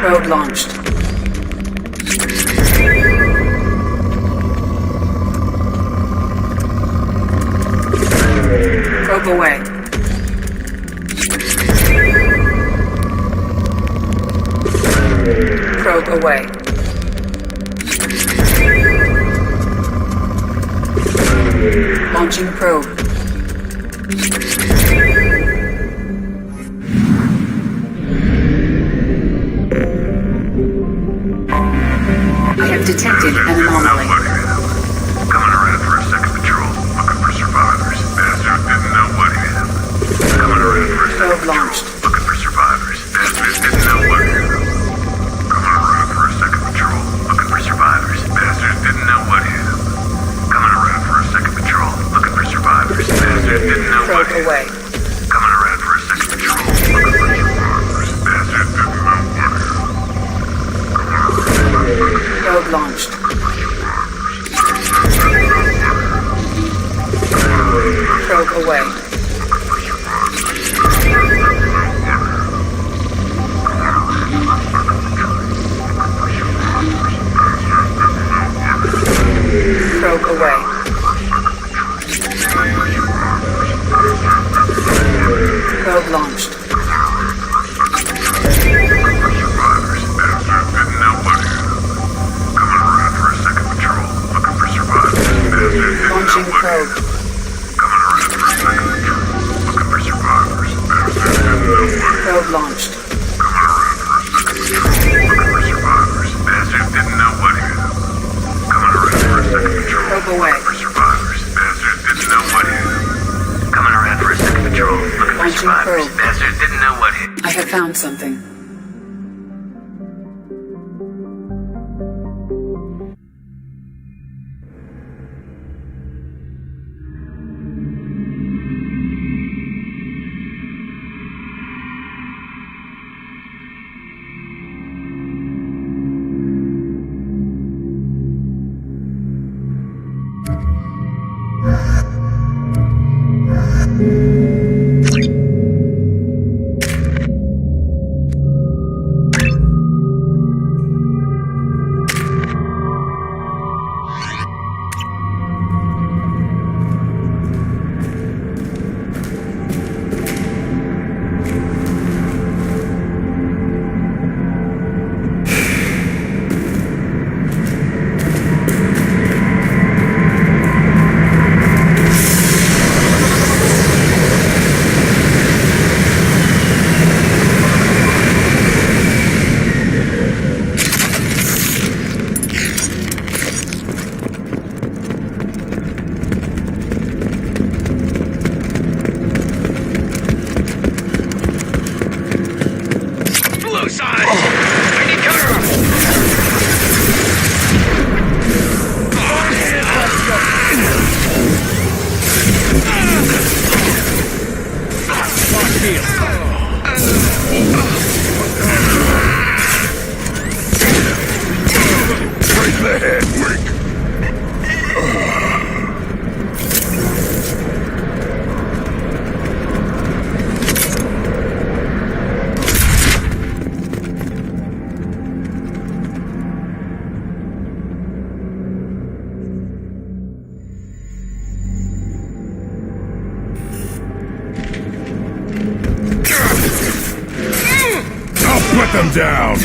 Probe launched. Probe away. Probe away. Launching probe. I have detected an anomaly. Coming around for a second patrol, looking for survivors. Bastard didn't know what hit him. Coming around for a second patrol, looking for survivors. Bastard didn't know what hit him. Coming around for a second patrol, looking for survivors. Bastard didn't know what hit him. Coming around for a second patrol, looking for survivors. Bastard didn't know what hit him. Coming around for a second patrol, looking for survivors. Bastard didn't know what hit him. Probe launched. Probe away. Probe away. Probe launched. Launching probe. Coming around for a second patrol, looking for survivors. Probe launched. Coming around for a second patrol, looking for survivors. Bastard didn't know what hit him. Coming around for a second patrol, Probe away. looking for survivors. Bastard didn't know what hit him. Coming around for a second patrol, looking for Launching survivors. probe. Bastard didn't know what hit him. I have found something. them down!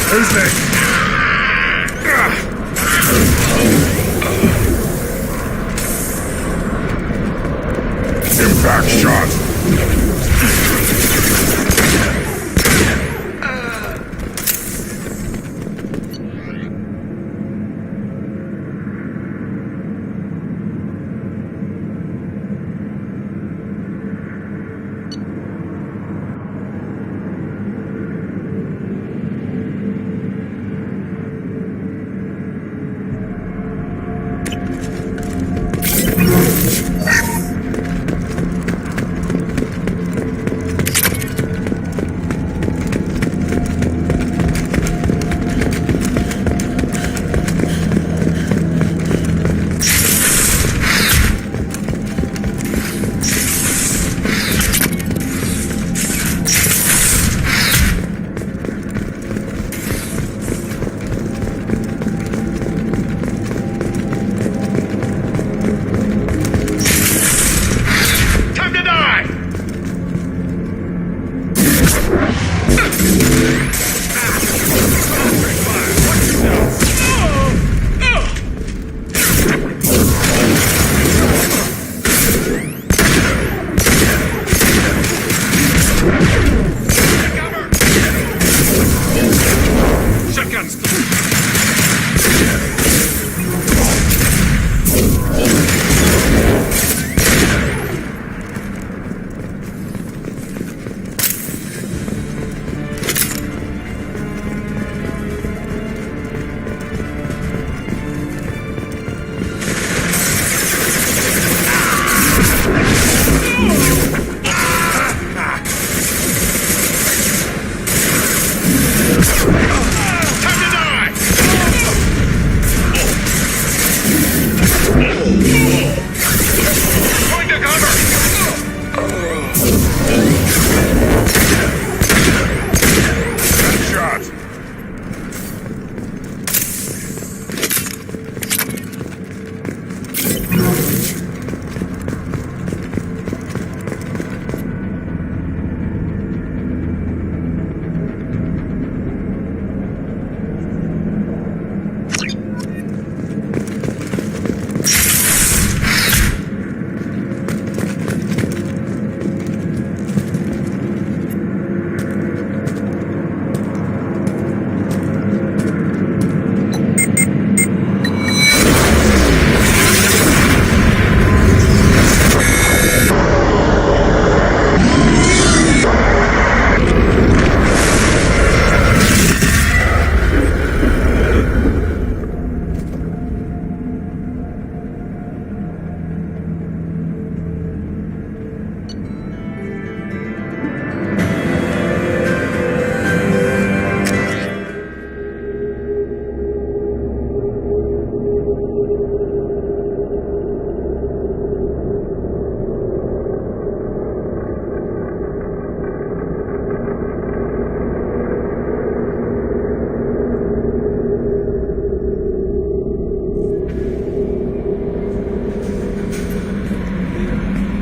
Who's next? Impact shot!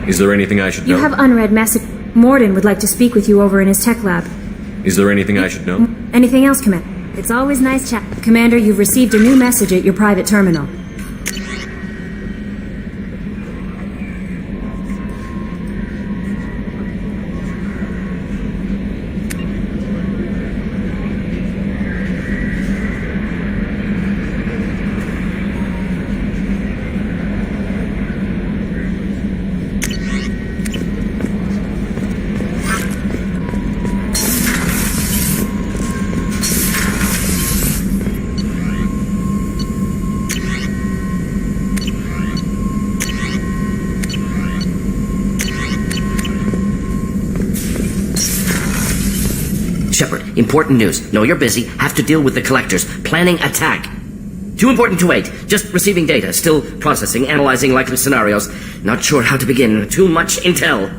Is there anything I should know? You have unread message. Morden would like to speak with you over in his tech lab. Is there anything I should know? Anything else, Commander? It's always nice chat. Commander, you've received a new message at your private terminal. Important news. Know you're busy. Have to deal with the collectors. Planning attack. Too important to wait. Just receiving data. Still processing, analyzing likely scenarios. Not sure how to begin. Too much intel.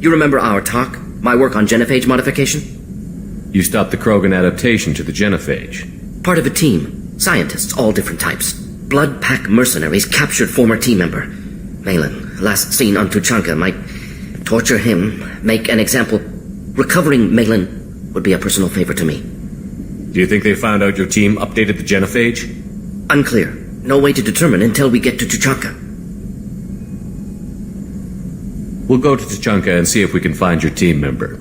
You remember our talk? My work on genophage modification? You stopped the Krogan adaptation to the genophage. Part of a team. Scientists, all different types. Blood Pack mercenaries captured former team member. Malin, last seen on Tuchanka, might torture him, make an example. Recovering Malin would be a personal favor to me. Do you think they found out your team updated the genophage? Unclear. No way to determine until we get to Tuchanka. We'll go to Tuchanka and see if we can find your team member.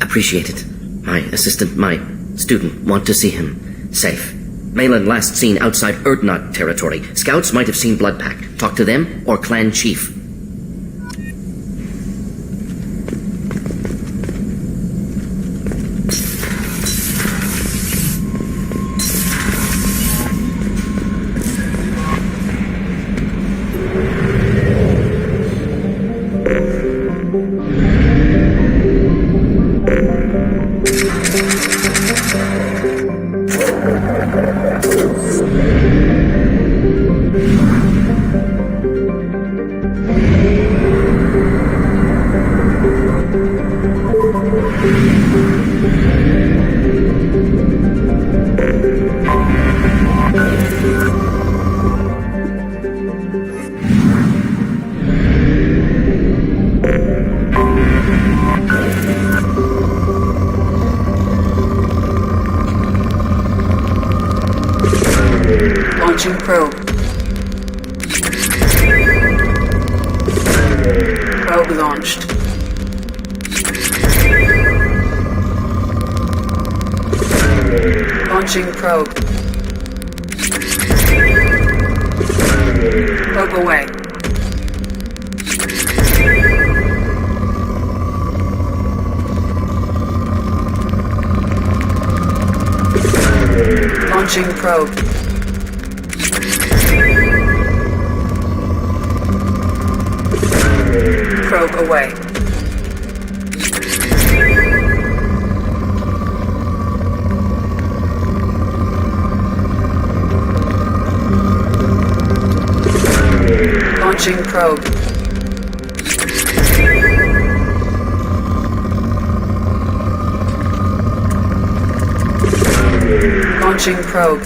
Appreciate it. My assistant, my student, want to see him safe. Malin last seen outside Erdnot territory. Scouts might have seen Blood Pack. Talk to them or clan chief. Launching probe. Probe launched. Launching probe. Probe away. Launching probe. Probe away. Launching probe. Launching probe.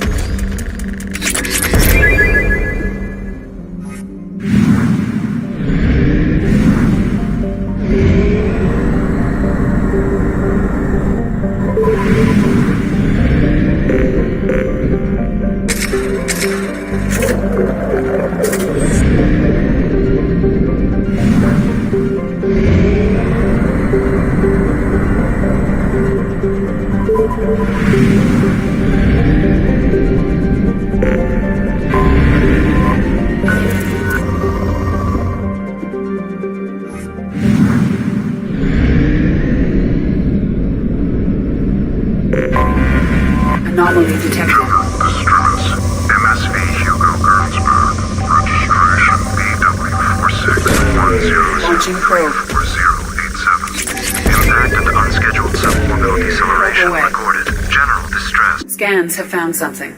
Anomaly detected. Disturbance. MSV Hugo Gernsberg. Registration BW4610. Launching probe. 4087. Impact and unscheduled suborbital deceleration Away. recorded. General distress. Scans have found something.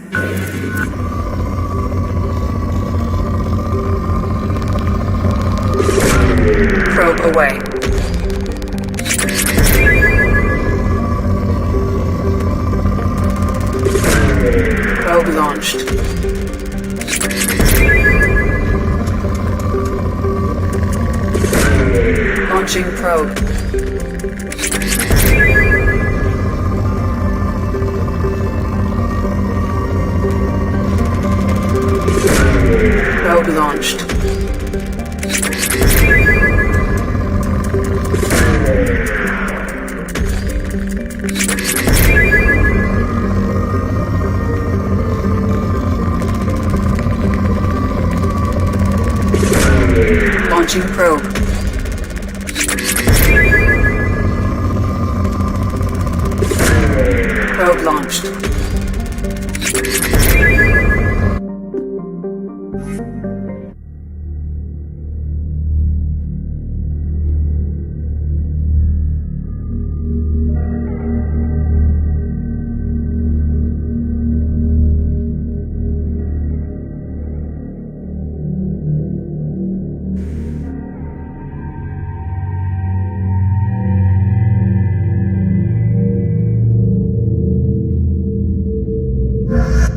Probe away. Probe launched. Launching probe. Probe launched. Launching probe. Probe launched.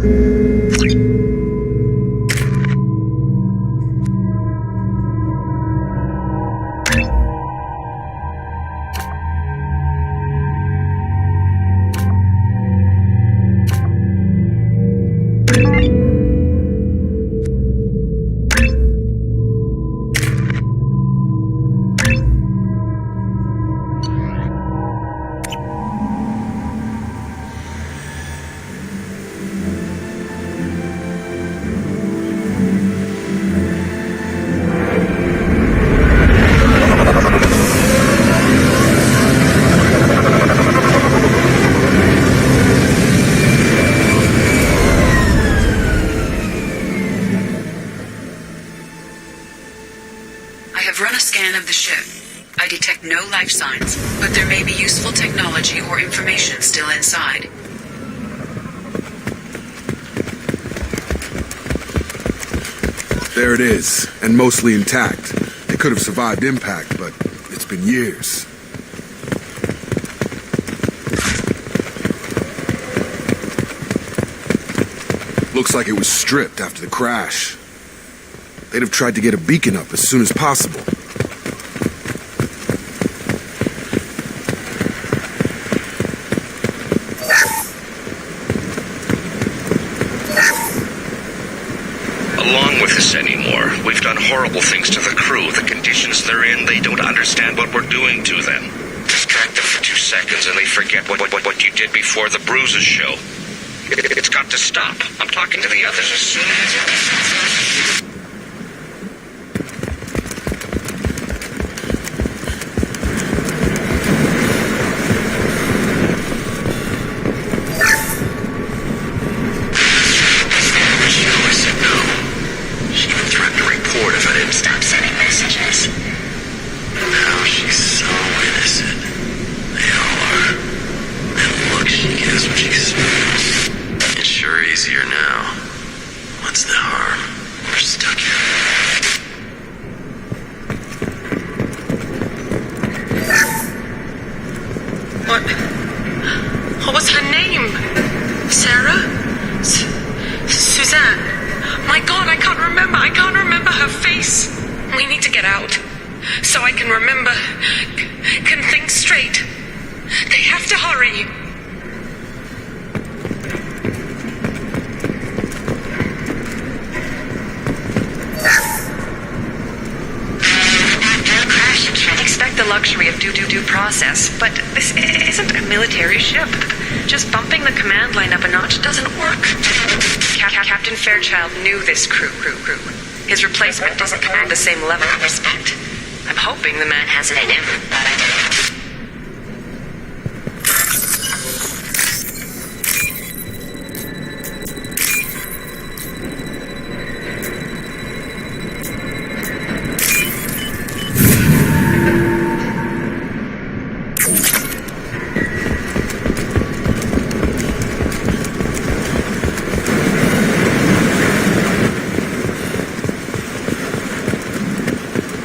I have run a scan of the ship. I detect no life signs, but there may be useful technology or information still inside. There it is, and mostly intact. It could have survived impact, but it's been years. Looks like it was stripped after the crash. They'd have tried to get a beacon up as soon as possible. Along with this anymore. We've done horrible things to the crew. The conditions they're in, they don't understand what we're doing to them. Distract them for 2 seconds and they forget what you did before the bruises show. It's got to stop. I'm talking to the others as soon as... Stop sending messages. Now she's so innocent. They all are. And look she gives when she smiles. It's sure easier now. What's the harm? We're stuck here. What was her name? Sarah? Suzanne? My God, I can't remember her face. We need to get out. So I can remember. Can think straight. They have to hurry. I'd expect the luxury of due process, but this isn't a military ship. Just bumping the command line up a notch doesn't work. Captain Fairchild knew this crew. His replacement doesn't command the same level of respect. I'm hoping the man has it in him.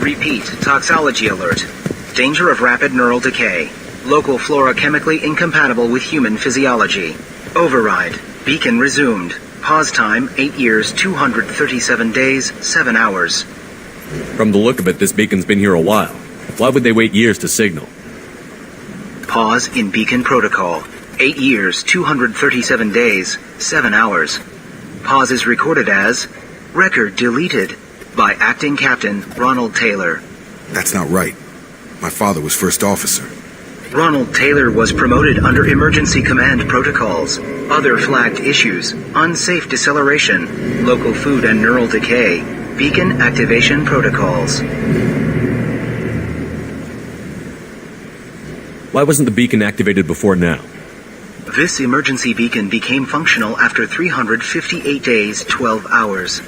Repeat, toxology alert. Danger of rapid neural decay. Local flora chemically incompatible with human physiology. Override. Beacon resumed. Pause time, 8 years, 237 days, 7 hours. From the look of it, this beacon's been here a while. Why would they wait years to signal? Pause in beacon protocol. 8 years, 237 days, 7 hours. Pause is recorded as record deleted by Acting Captain Ronald Taylor. That's not right. My father was first officer. Ronald Taylor was promoted under emergency command protocols. Other flagged issues: unsafe deceleration, local food and neural decay, beacon activation protocols. Why wasn't the beacon activated before now? This emergency beacon became functional after 358 days, 12 hours.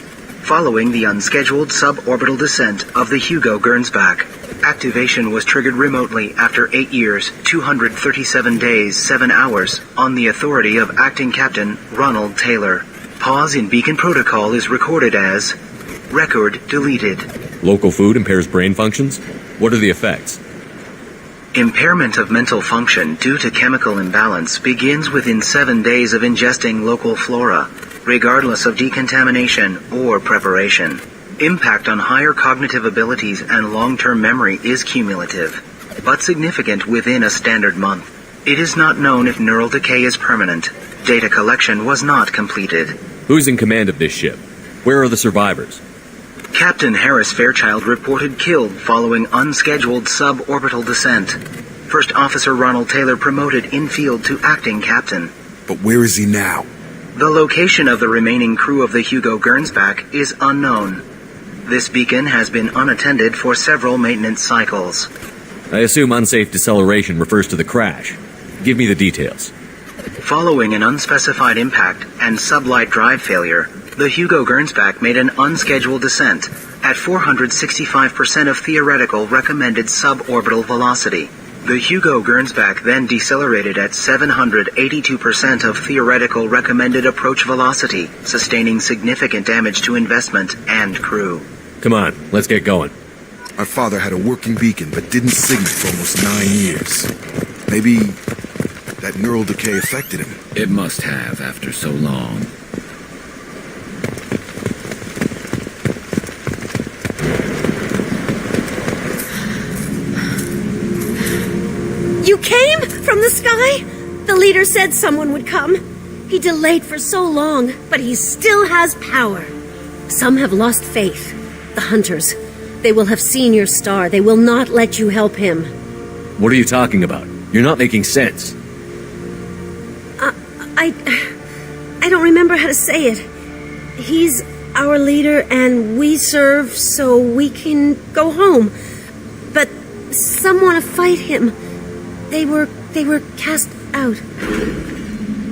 Following the unscheduled suborbital descent of the Hugo Gernsback, activation was triggered remotely after 8 years, 237 days, 7 hours, on the authority of Acting Captain Ronald Taylor. Pause in beacon protocol is recorded as record deleted. Local food impairs brain functions? What are the effects? Impairment of mental function due to chemical imbalance begins within 7 days of ingesting local flora. regardless of decontamination or preparation. Impact on higher cognitive abilities and long-term memory is cumulative, but significant within a standard month. It is not known if neural decay is permanent. Data collection was not completed. Who's in command of this ship? Where are the survivors? Captain Harris Fairchild reported killed following unscheduled suborbital descent. First Officer Ronald Taylor promoted in-field to acting captain. But where is he now? The location of the remaining crew of the Hugo Gernsback is unknown. This beacon has been unattended for several maintenance cycles. I assume unsafe deceleration refers to the crash. Give me the details. Following an unspecified impact and sublight drive failure, the Hugo Gernsback made an unscheduled descent at 465% of theoretical recommended suborbital velocity. The Hugo Gernsback then decelerated at 782% of theoretical recommended approach velocity, sustaining significant damage to investment and crew. Come on, let's get going. My father had a working beacon, but didn't signal for almost 9 years. Maybe that neural decay affected him. It must have after so long. You came from the sky? The leader said someone would come. He delayed for so long, but he still has power. Some have lost faith. The hunters. They will have seen your star. They will not let you help him. What are you talking about? You're not making sense. I don't remember how to say it. He's our leader and we serve so we can go home. But some want to fight him. They were cast out.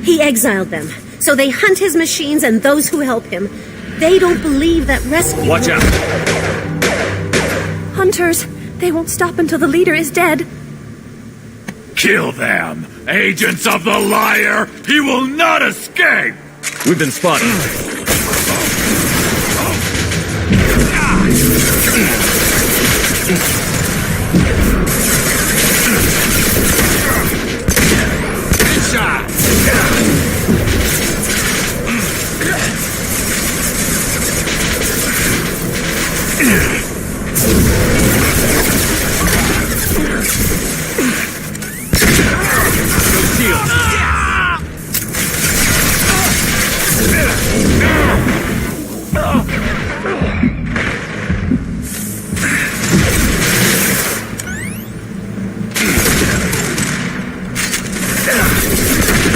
He exiled them. So they hunt his machines and those who help him. They don't believe that rescue... Watch out! Hunters, they won't stop until the leader is dead. Kill them! Agents of the liar! He will not escape! We've been spotted.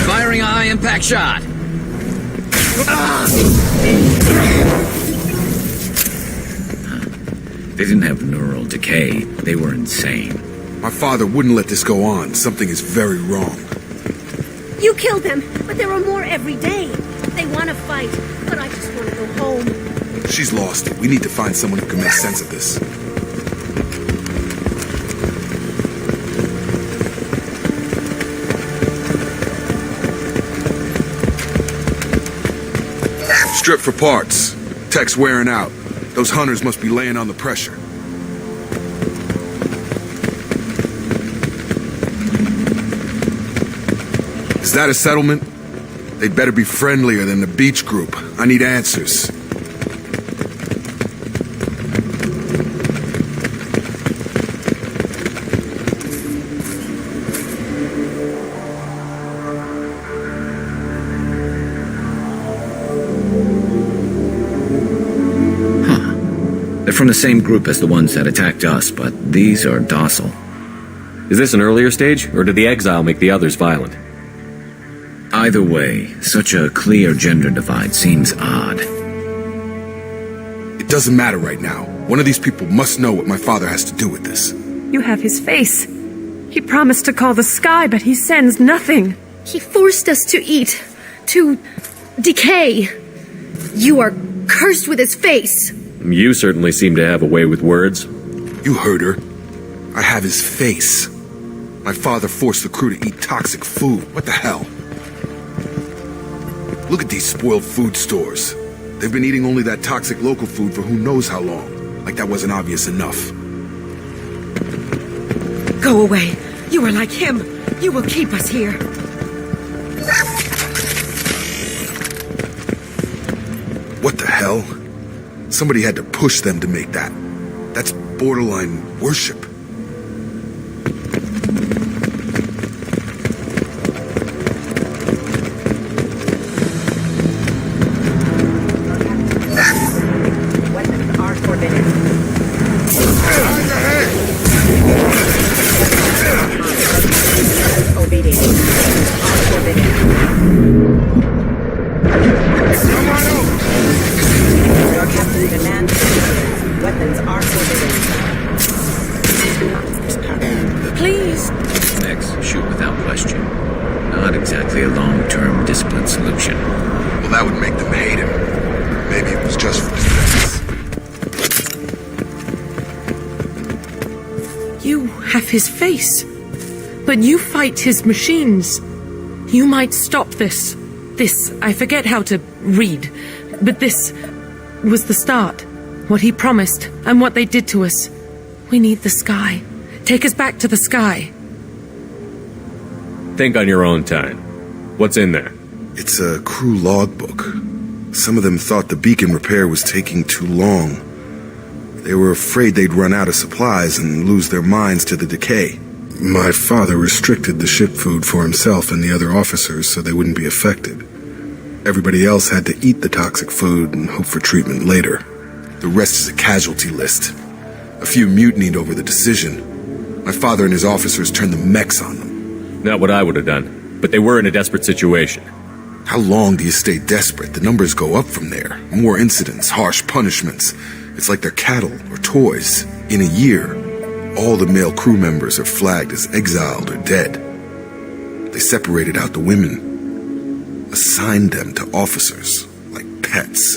Firing a high-impact shot. They didn't have neural decay. They were insane. My father wouldn't let this go on. Something is very wrong. You killed them, but there are more every day. They want to fight, but I just want to go home. She's lost it. We need to find someone who can make sense of this. Strip for parts. Tech's wearing out. Those hunters must be laying on the pressure. Is that a settlement? They'd better be friendlier than the beach group. I need answers. They're from the same group as the ones that attacked us, but these are docile. Is this an earlier stage, or did the exile make the others violent? Either way, such a clear gender divide seems odd. It doesn't matter right now. One of these people must know what my father has to do with this. You have his face. He promised to call the sky, but he sends nothing. He forced us to eat, to decay. You are cursed with his face. You certainly seem to have a way with words. You heard her. I have his face. My father forced the crew to eat toxic food. What the hell? Look at these spoiled food stores. They've been eating only that toxic local food for who knows how long. Like that wasn't obvious enough. Go away. You are like him. You will keep us here. What the hell? Somebody had to push them to make that. That's borderline worship. Weapons are forbidden. Obedience. Are forbidden. Your captain demands obedience. Weapons are forbidden. Please. Next, shoot without question. Not exactly a long-term discipline solution. Well, that would make them hate him. Maybe it was just for defense. You have his face. But you fight his machines. You might stop this. This, I forget how to read. But this was the start. What he promised, and what they did to us. We need the sky. Take us back to the sky. Think on your own time. What's in there? It's a crew logbook. Some of them thought the beacon repair was taking too long. They were afraid they'd run out of supplies and lose their minds to the decay. My father restricted the ship food for himself and the other officers so they wouldn't be affected. Everybody else had to eat the toxic food and hope for treatment later. The rest is a casualty list. A few mutinied over the decision. My father and his officers turned the mechs on them. Not what I would have done, but they were in a desperate situation. How long do you stay desperate? The numbers go up from there. More incidents, harsh punishments. It's like they're cattle or toys. In a year, all the male crew members are flagged as exiled or dead. They separated out the women, assigned them to officers, like pets.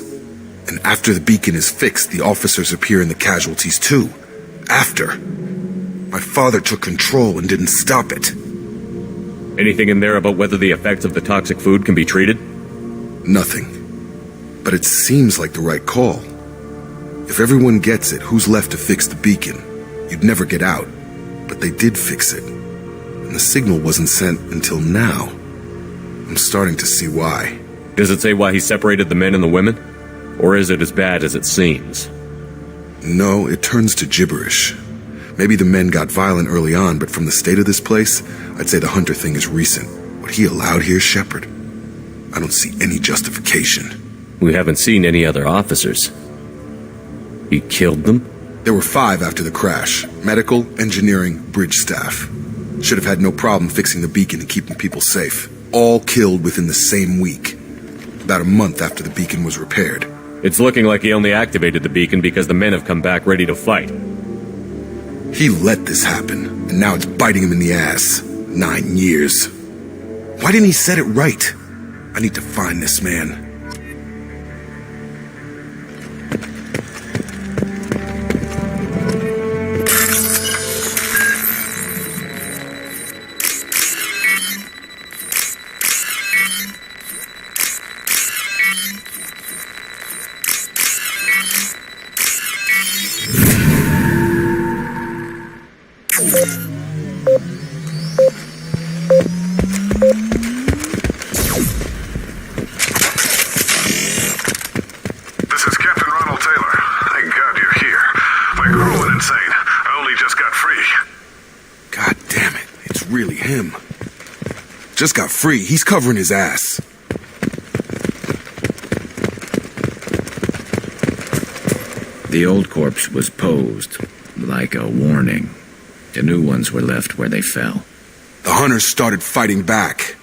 And after the beacon is fixed, the officers appear in the casualties too. After. My father took control and didn't stop it. Anything in there about whether the effects of the toxic food can be treated? Nothing. But it seems like the right call. If everyone gets it, who's left to fix the beacon? You'd never get out. But they did fix it. And the signal wasn't sent until now. I'm starting to see why. Does it say why he separated the men and the women? Or is it as bad as it seems? No, it turns to gibberish. Maybe the men got violent early on, but from the state of this place, I'd say the Hunter thing is recent. What he allowed here, Shepard, I don't see any justification. We haven't seen any other officers. He killed them? There were 5 after the crash. Medical, engineering, bridge staff. Should have had no problem fixing the beacon and keeping people safe. All killed within the same week. About a month after the beacon was repaired. It's looking like he only activated the beacon because the men have come back ready to fight. He let this happen, and now it's biting him in the ass. 9 years. Why didn't he set it right? I need to find this man. Just got free. He's covering his ass. The old corpse was posed, like a warning. The new ones were left where they fell. The hunters started fighting back.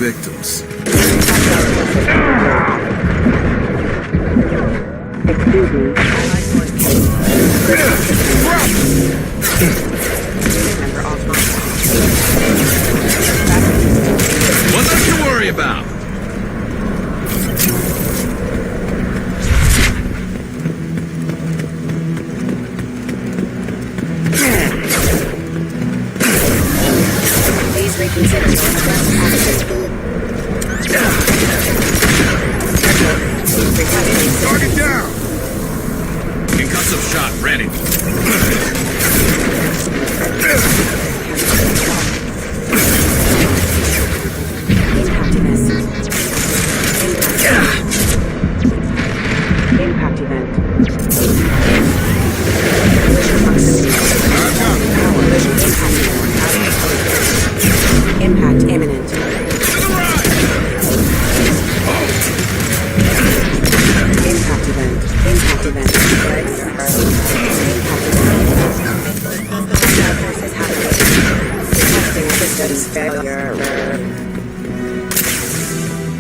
Victims. What don't you worry about? Engine failure.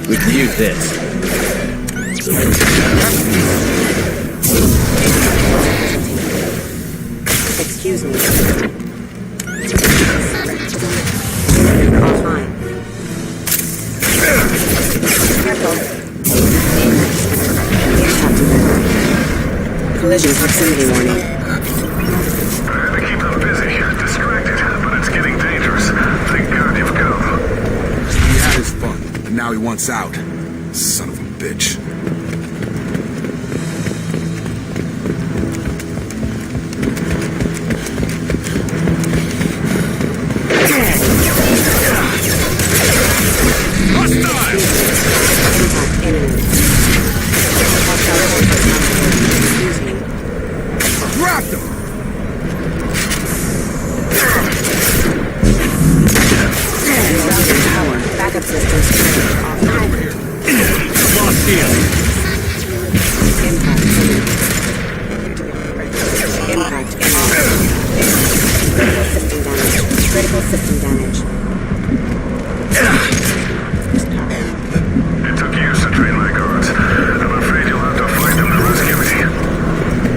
We can use this. Excuse me. Offline. Careful. Collision proximity warning. They keep them busy, distracted, but it's getting dangerous. Thank God you've come. He had his fun, and now he wants out. Son of a bitch. Grabbed him! Power. Backup systems off. Get over here. Lost field. Impact imminent. Impact imminent. Critical system damage. It took years to train my guards. I'm afraid you'll have to fight them to rescue me.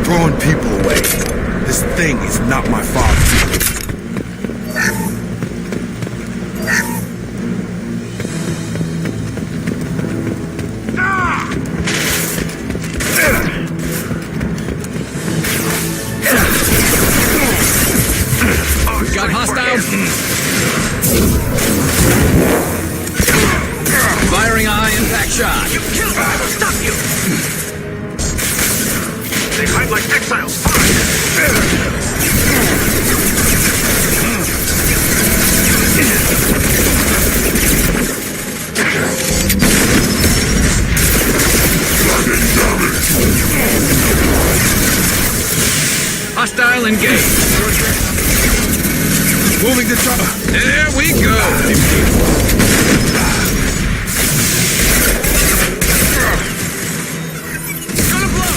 Throwing people away. This thing is not my father. Got hostiles? Firing a high impact shot. You killed them! I will stop you! They hide like exiles. Hostile engaged. Moving to trouble. There we go. Gonna blow.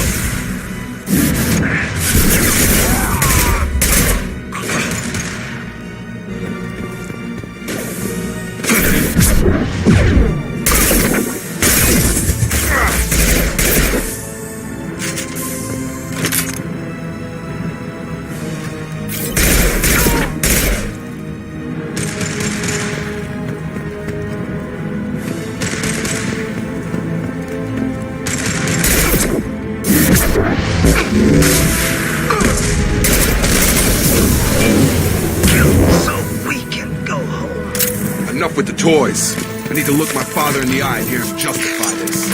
So we can go home. Enough with the toys. I need to look my father in the eye and hear him justify this.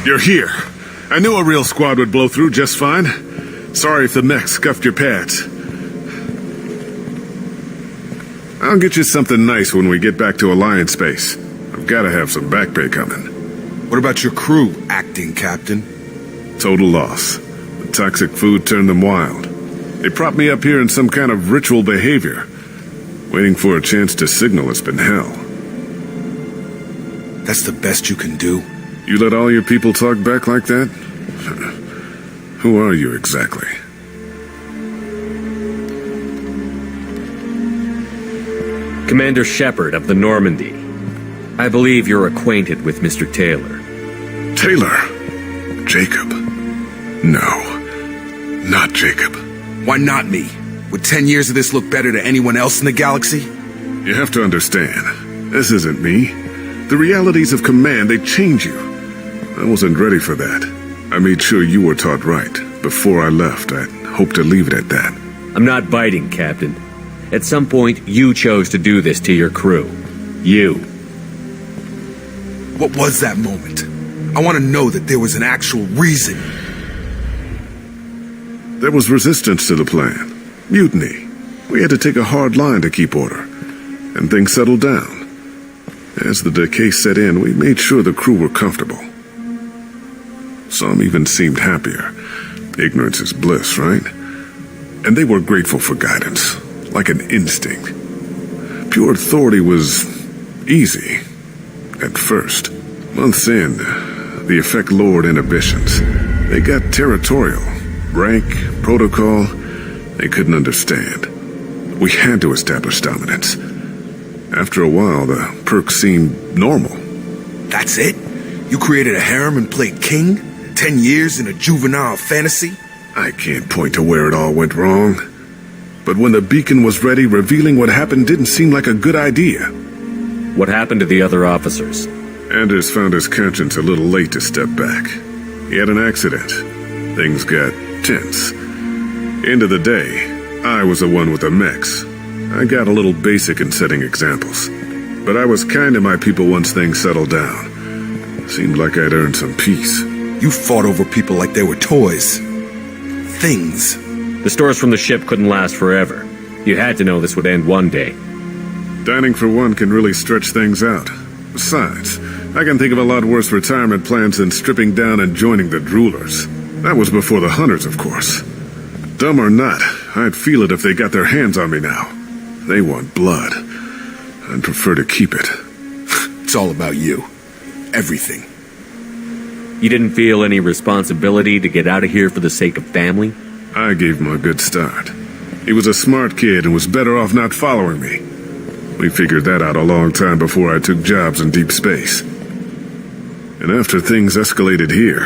You're here. I knew a real squad would blow through just fine. Sorry if the mech scuffed your pads. I'll get you something nice when we get back to Alliance space. I've got to have some back pay coming. What about your crew, acting captain? Total loss. The toxic food turned them wild. They propped me up here in some kind of ritual behavior. Waiting for a chance to signal has been hell. That's the best you can do? You let all your people talk back like that? Who are you exactly? Commander Shepard of the Normandy. I believe you're acquainted with Mr. Taylor. Taylor? Jacob? No. Not Jacob. Why not me? Would 10 years of this look better to anyone else in the galaxy? You have to understand, this isn't me. The realities of command, they change you. I wasn't ready for that. I made sure you were taught right. Before I left, I hoped to leave it at that. I'm not biting, Captain. At some point, you chose to do this to your crew. You. What was that moment? I want to know that there was an actual reason. There was resistance to the plan. Mutiny. We had to take a hard line to keep order. And things settled down. As the decay set in, we made sure the crew were comfortable. Some even seemed happier. Ignorance is bliss, right? And they were grateful for guidance, like an instinct. Pure authority was easy, at first. Months in, the effect lowered inhibitions. They got territorial. Rank, protocol, they couldn't understand. We had to establish dominance. After a while, the perks seemed normal. That's it? You created a harem and played king? 10 years in a juvenile fantasy? I can't point to where it all went wrong. But when the beacon was ready, revealing what happened didn't seem like a good idea. What happened to the other officers? Anders found his conscience a little late to step back. He had an accident. Things got tense. End of the day, I was the one with the mechs. I got a little basic in setting examples. But I was kind to my people once things settled down. Seemed like I'd earned some peace. You fought over people like they were toys. Things. The stores from the ship couldn't last forever. You had to know this would end one day. Dining for one can really stretch things out. Besides, I can think of a lot worse retirement plans than stripping down and joining the droolers. That was before the hunters, of course. Dumb or not, I'd feel it if they got their hands on me now. They want blood. I'd prefer to keep it. It's all about you. Everything. You didn't feel any responsibility to get out of here for the sake of family? I gave him a good start. He was a smart kid and was better off not following me. We figured that out a long time before I took jobs in deep space. And after things escalated here,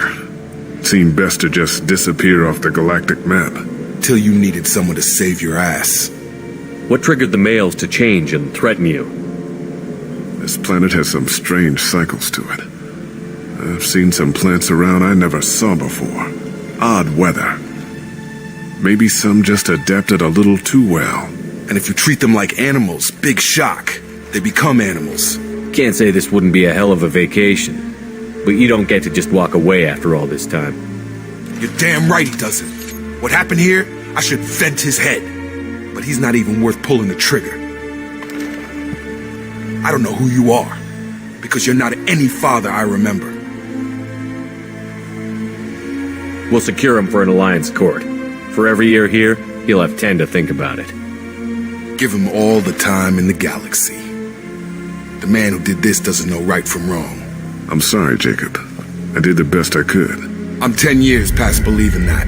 it seemed best to just disappear off the galactic map. Till you needed someone to save your ass. What triggered the males to change and threaten you? This planet has some strange cycles to it. I've seen some plants around I never saw before. Odd weather. Maybe some just adapted a little too well. And if you treat them like animals, big shock. They become animals. Can't say this wouldn't be a hell of a vacation. But you don't get to just walk away after all this time. You're damn right he doesn't. What happened here, I should vent his head. But he's not even worth pulling the trigger. I don't know who you are. Because you're not any father I remember. We'll secure him for an alliance court. For every year here, he'll have 10 to think about it. Give him all the time in the galaxy. The man who did this doesn't know right from wrong. I'm sorry, Jacob. I did the best I could. I'm 10 years past believing that.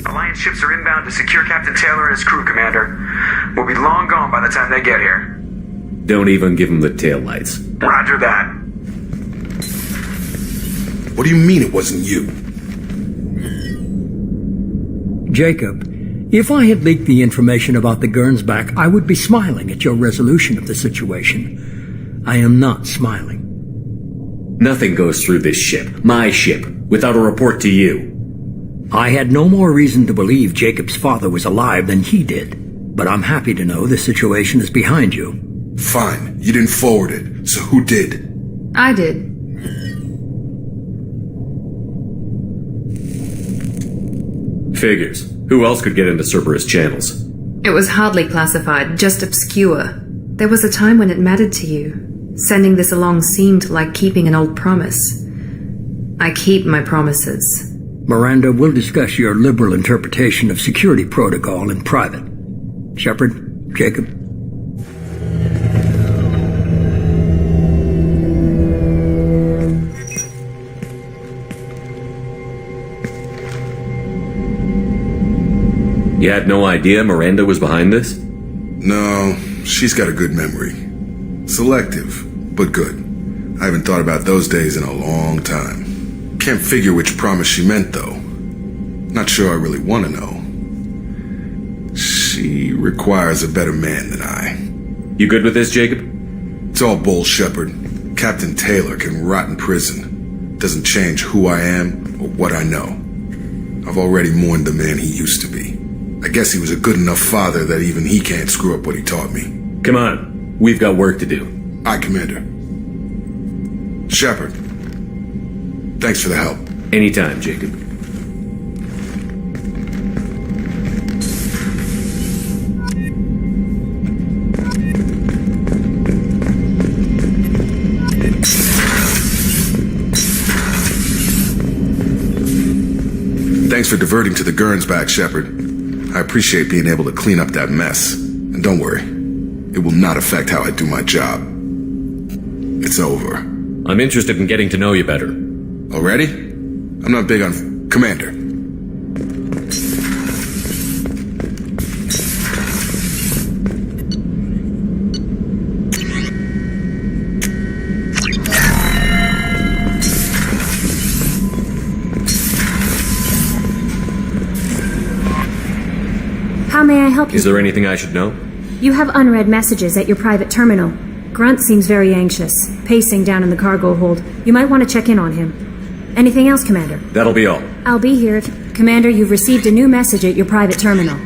Alliance ships are inbound to secure Captain Taylor and his crew, Commander. We'll be long gone by the time they get here. Don't even give him the taillights. Roger that. What do you mean it wasn't you? Jacob, if I had leaked the information about the Gernsback, I would be smiling at your resolution of the situation. I am not smiling. Nothing goes through this ship, my ship, without a report to you. I had no more reason to believe Jacob's father was alive than he did. But I'm happy to know the situation is behind you. Fine. You didn't forward it, so who did? I did. Figures. Who else could get into Cerberus channels? It was hardly classified, just obscure. There was a time when it mattered to you. Sending this along seemed like keeping an old promise. I keep my promises. Miranda, we'll discuss your liberal interpretation of security protocol in private. Shepard, Jacob. You had no idea Miranda was behind this? No, she's got a good memory. Selective, but good. I haven't thought about those days in a long time. Can't figure which promise she meant, though. Not sure I really want to know. She requires a better man than I. You good with this, Jacob? It's all bull, Shepard. Captain Taylor can rot in prison. Doesn't change who I am or what I know. I've already mourned the man he used to be. I guess he was a good enough father that even he can't screw up what he taught me. Come on, we've got work to do. Aye, Commander. Shepard, thanks for the help. Anytime, Jacob. Thanks for diverting to the Gurns back, Shepard. I appreciate being able to clean up that mess. And don't worry, it will not affect how I do my job. It's over. I'm interested in getting to know you better. Already? I'm not big on... Commander. How may I help you? Is there anything I should know? You have unread messages at your private terminal. Grunt seems very anxious, pacing down in the cargo hold. You might want to check in on him. Anything else, Commander? That'll be all. I'll be here if... Commander, you've received a new message at your private terminal.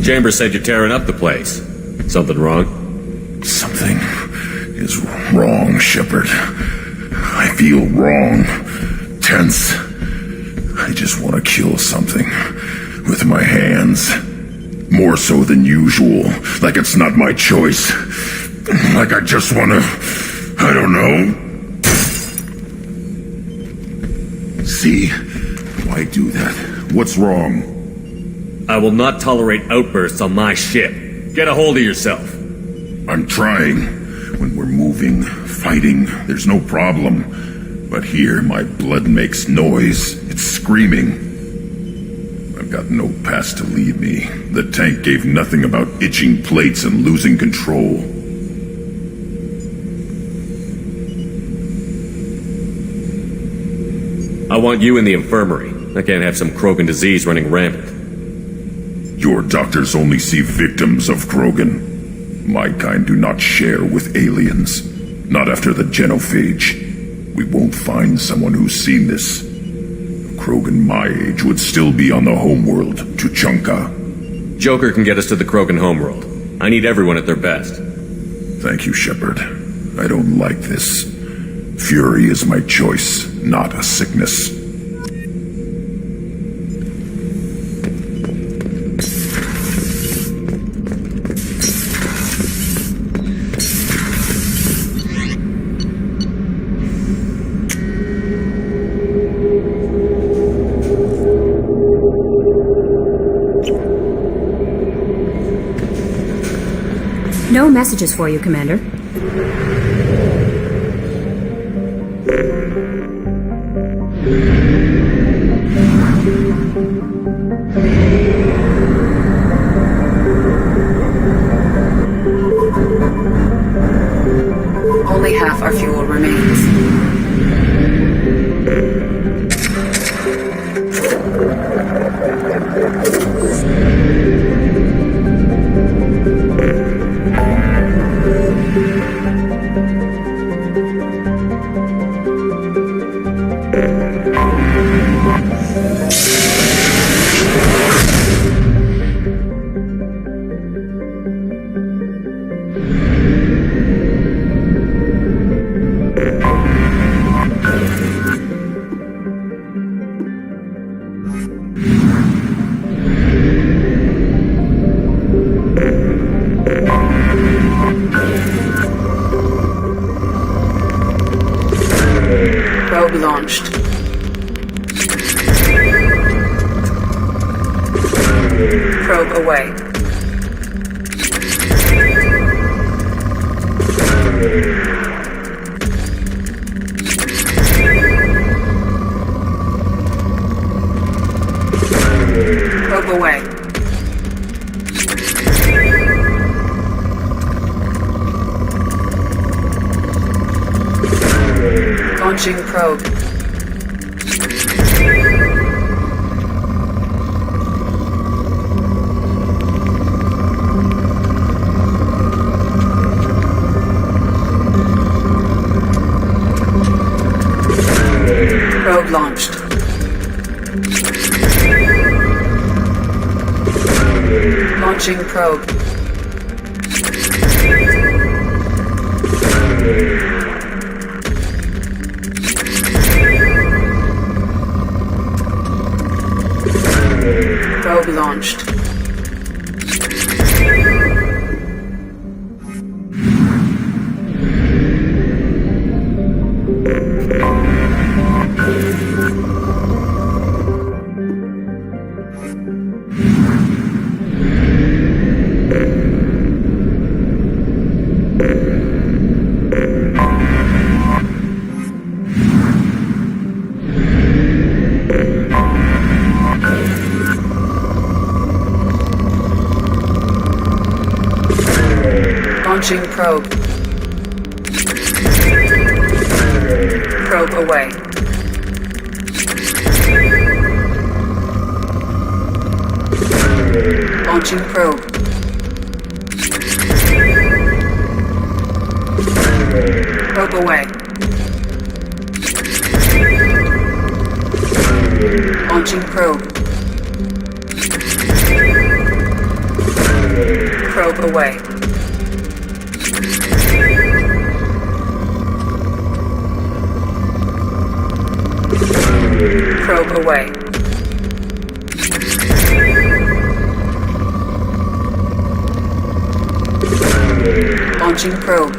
Chambers said you're tearing up the place. Something wrong? Something is wrong, Shepard. I feel wrong. Tense. I just want to kill something. With my hands. More so than usual. Like it's not my choice. Like I just want to... I don't know. See? Why do that? What's wrong? I will not tolerate outbursts on my ship. Get a hold of yourself. I'm trying. When we're moving, fighting, there's no problem. But here, my blood makes noise. It's screaming. I've got no past to lead me. The tank gave nothing about itching plates and losing control. I want you in the infirmary. I can't have some Krogan disease running rampant. Your doctors only see victims of Krogan. My kind do not share with aliens. Not after the genophage. We won't find someone who's seen this. A Krogan my age would still be on the homeworld, Tuchanka. Joker can get us to the Krogan homeworld. I need everyone at their best. Thank you, Shepard. I don't like this. Fury is my choice, not a sickness. No messages for you, Commander. Only half our fuel remains. Probe launched. Probe away. Probe away. Launching probe. Probe launched. Launching probe. Probe launched. Launching probe. Probe away. Launching probe. Probe away. Launching probe. Probe away. Probe away. Launching probe.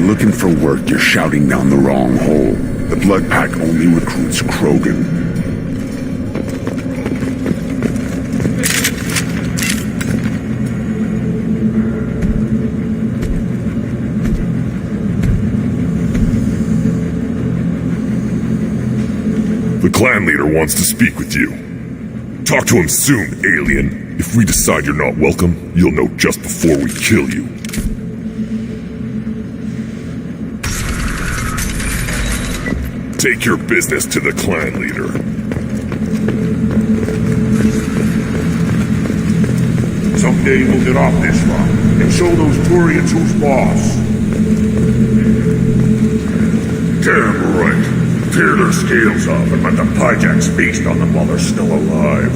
looking for work, you're shouting down the wrong hole. The Blood Pack only recruits Krogan. The clan leader wants to speak with you. Talk to him soon, alien. If we decide you're not welcome, you'll know just before we kill you. Take your business to the clan leader. Someday we'll get off this rock and show those Turians who's boss. Damn right. Tear their scales off and let the Pyjaks feast on them while they're still alive.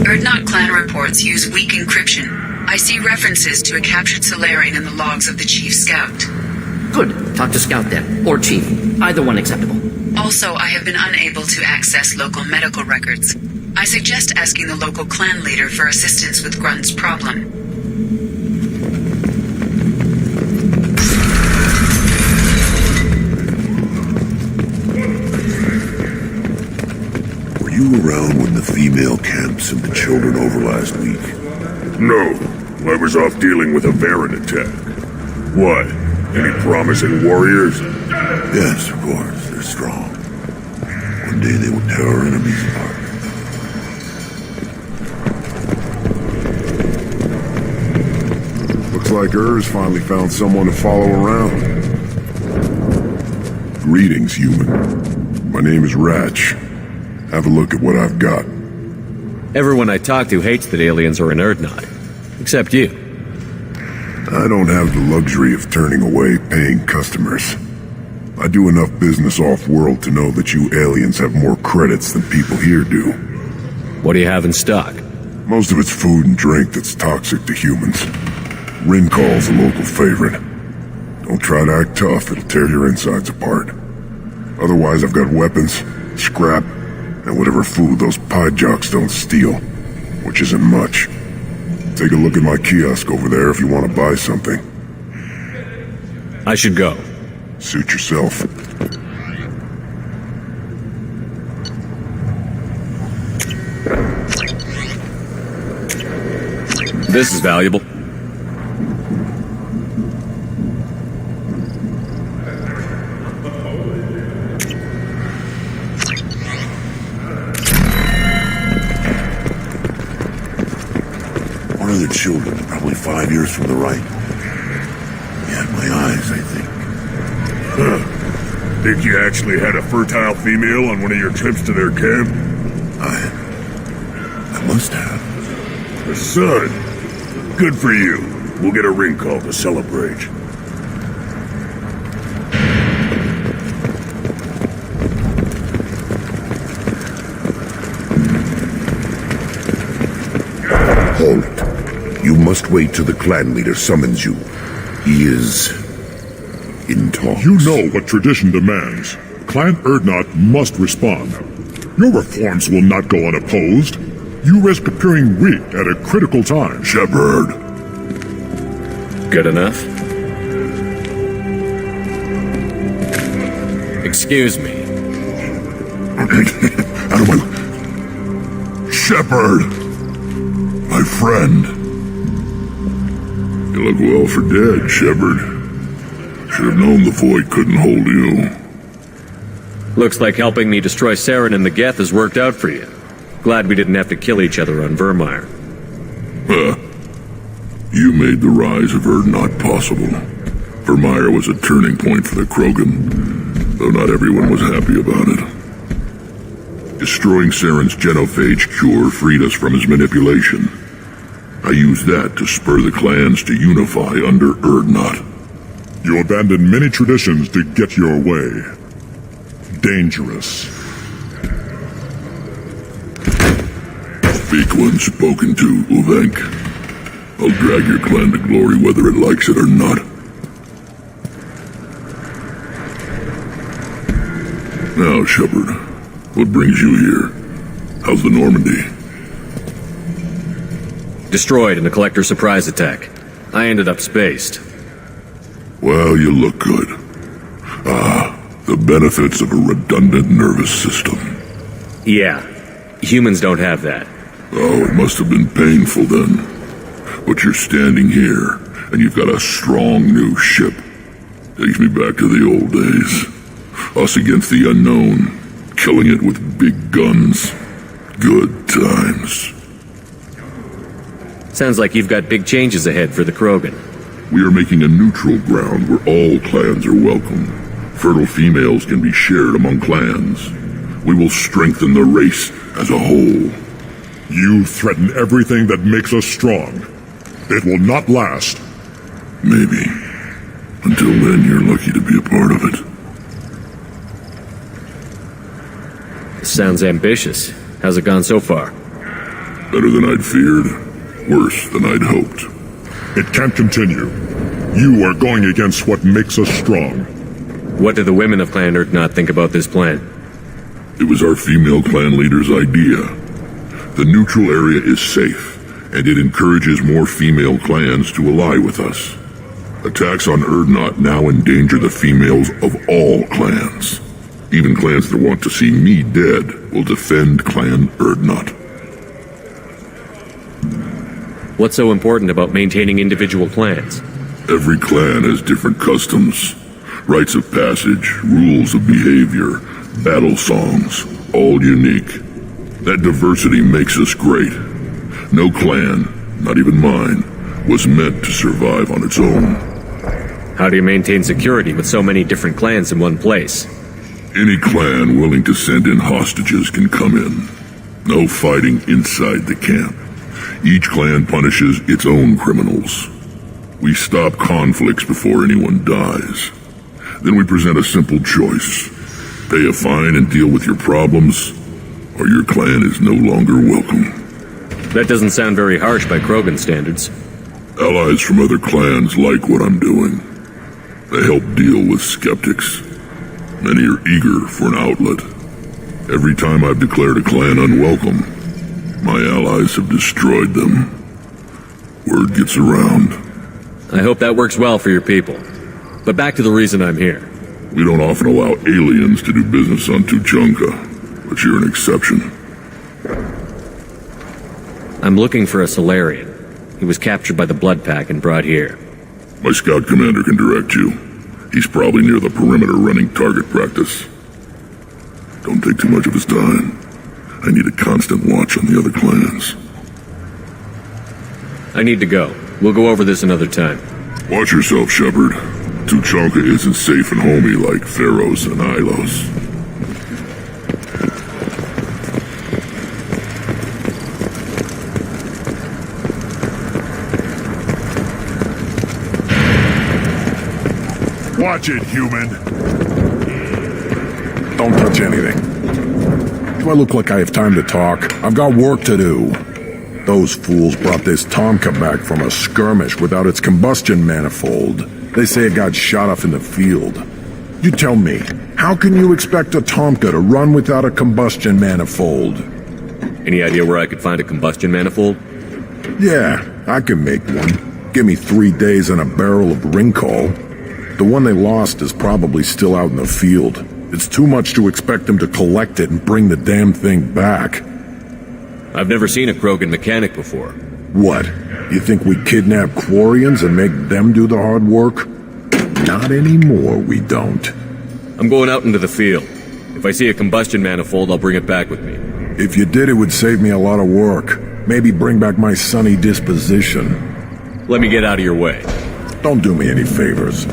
Erdnot clan reports use weak encryption. I see references to a captured Solarian in the logs of the Chief Scout. Good. Talk to Scout then. Or Chief. Either one acceptable. Also, I have been unable to access local medical records. I suggest asking the local clan leader for assistance with Grunt's problem. Were you around when the female camp sent the children over last week? No. I was off dealing with a Varan attack. What? Any promising warriors? Yes, of course. They're strong. One day they will tear our enemies apart. Looks like Ur's finally found someone to follow around. Greetings, human. My name is Ratch. Have a look at what I've got. Everyone I talk to hates that aliens are in Erdnot. Except you. I don't have the luxury of turning away paying customers. I do enough business off-world to know that you aliens have more credits than people here do. What do you have in stock? Most of it's food and drink that's toxic to humans. Rincall's a local favorite. Don't try to act tough, it'll tear your insides apart. Otherwise, I've got weapons, scrap, and whatever food those Pyjaks don't steal, which isn't much. Take a look at my kiosk over there if you want to buy something. I should go. Suit yourself. This is valuable. One of their children, probably 5 years from the right. He had my eyes, I think. Huh. Think you actually had a fertile female on one of your trips to their camp? I must have. A son. Good for you. We'll get a ring call to celebrate. Halt. You must wait till the clan leader summons you. He is in talks. You know what tradition demands. Clan Erdnot must respond. Your reforms will not go unopposed. You risk appearing weak at a critical time. Shepard. Good enough? Excuse me. Out of my... Shepard! My friend. You look well for dead, Shepard. Should have known the Void couldn't hold you. Looks like helping me destroy Saren and the Geth has worked out for you. Glad we didn't have to kill each other on Vermeer. You made the rise of Erdnot possible. Vermeer was a turning point for the Krogan, though not everyone was happy about it. Destroying Saren's genophage cure freed us from his manipulation. I used that to spur the clans to unify under Erdnot. You abandoned many traditions to get your way. Dangerous. Speak when spoken to, Uvenk. I'll drag your clan to glory whether it likes it or not. Now, Shepard, what brings you here? How's the Normandy? Destroyed in a collector surprise attack. I ended up spaced. Well, you look good. The benefits of a redundant nervous system. Yeah. Humans don't have that. Oh, it must have been painful then. But you're standing here, and you've got a strong new ship. Takes me back to the old days. Us against the unknown, killing it with big guns. Good times. Sounds like you've got big changes ahead for the Krogan. We are making a neutral ground where all clans are welcome. Fertile females can be shared among clans. We will strengthen the race as a whole. You threaten everything that makes us strong. It will not last. Maybe. Until then, you're lucky to be a part of it. Sounds ambitious. How's it gone so far? Better than I'd feared. Worse than I'd hoped. It can't continue. You are going against what makes us strong. What do the women of Clan Urdnot think about this plan? It was our female clan leader's idea. The neutral area is safe, and it encourages more female clans to ally with us. Attacks on Urdnot now endanger the females of all clans. Even clans that want to see me dead will defend Clan Urdnot. What's so important about maintaining individual clans? Every clan has different customs, rites of passage, rules of behavior, battle songs, all unique. That diversity makes us great. No clan, not even mine, was meant to survive on its own. How do you maintain security with so many different clans in one place? Any clan willing to send in hostages can come in. No fighting inside the camp. Each clan punishes its own criminals. We stop conflicts before anyone dies. Then we present a simple choice. Pay a fine and deal with your problems, or your clan is no longer welcome. That doesn't sound very harsh by Krogan standards. Allies from other clans like what I'm doing. They help deal with skeptics. Many are eager for an outlet. Every time I've declared a clan unwelcome, my allies have destroyed them. Word gets around. I hope that works well for your people. But back to the reason I'm here. We don't often allow aliens to do business on Tuchanka, but you're an exception. I'm looking for a Solarian. He was captured by the Blood Pack and brought here. My scout commander can direct you. He's probably near the perimeter running target practice. Don't take too much of his time. I need a constant watch on the other clans. I need to go. We'll go over this another time. Watch yourself, Shepard. Tuchanka isn't safe and homey like Pharos and Ilos. Watch it, human. Don't touch anything. Do I look like I have time to talk? I've got work to do. Those fools brought this Tomka back from a skirmish without its combustion manifold. They say it got shot off in the field. You tell me, how can you expect a Tomka to run without a combustion manifold? Any idea where I could find a combustion manifold? Yeah, I can make one. Give me 3 days and a barrel of Ringcall. The one they lost is probably still out in the field. It's too much to expect them to collect it and bring the damn thing back. I've never seen a Krogan mechanic before. What? You think we kidnap Quarians and make them do the hard work? Not anymore, we don't. I'm going out into the field. If I see a combustion manifold, I'll bring it back with me. If you did, it would save me a lot of work. Maybe bring back my sunny disposition. Let me get out of your way. Don't do me any favors.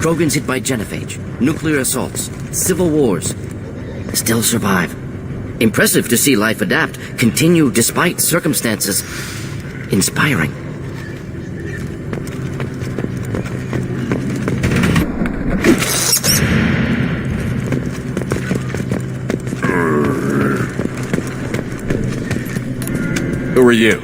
Krogans hit by genophage, nuclear assaults, civil wars. Still survive. Impressive to see life adapt, continue despite circumstances. Inspiring. Who are you?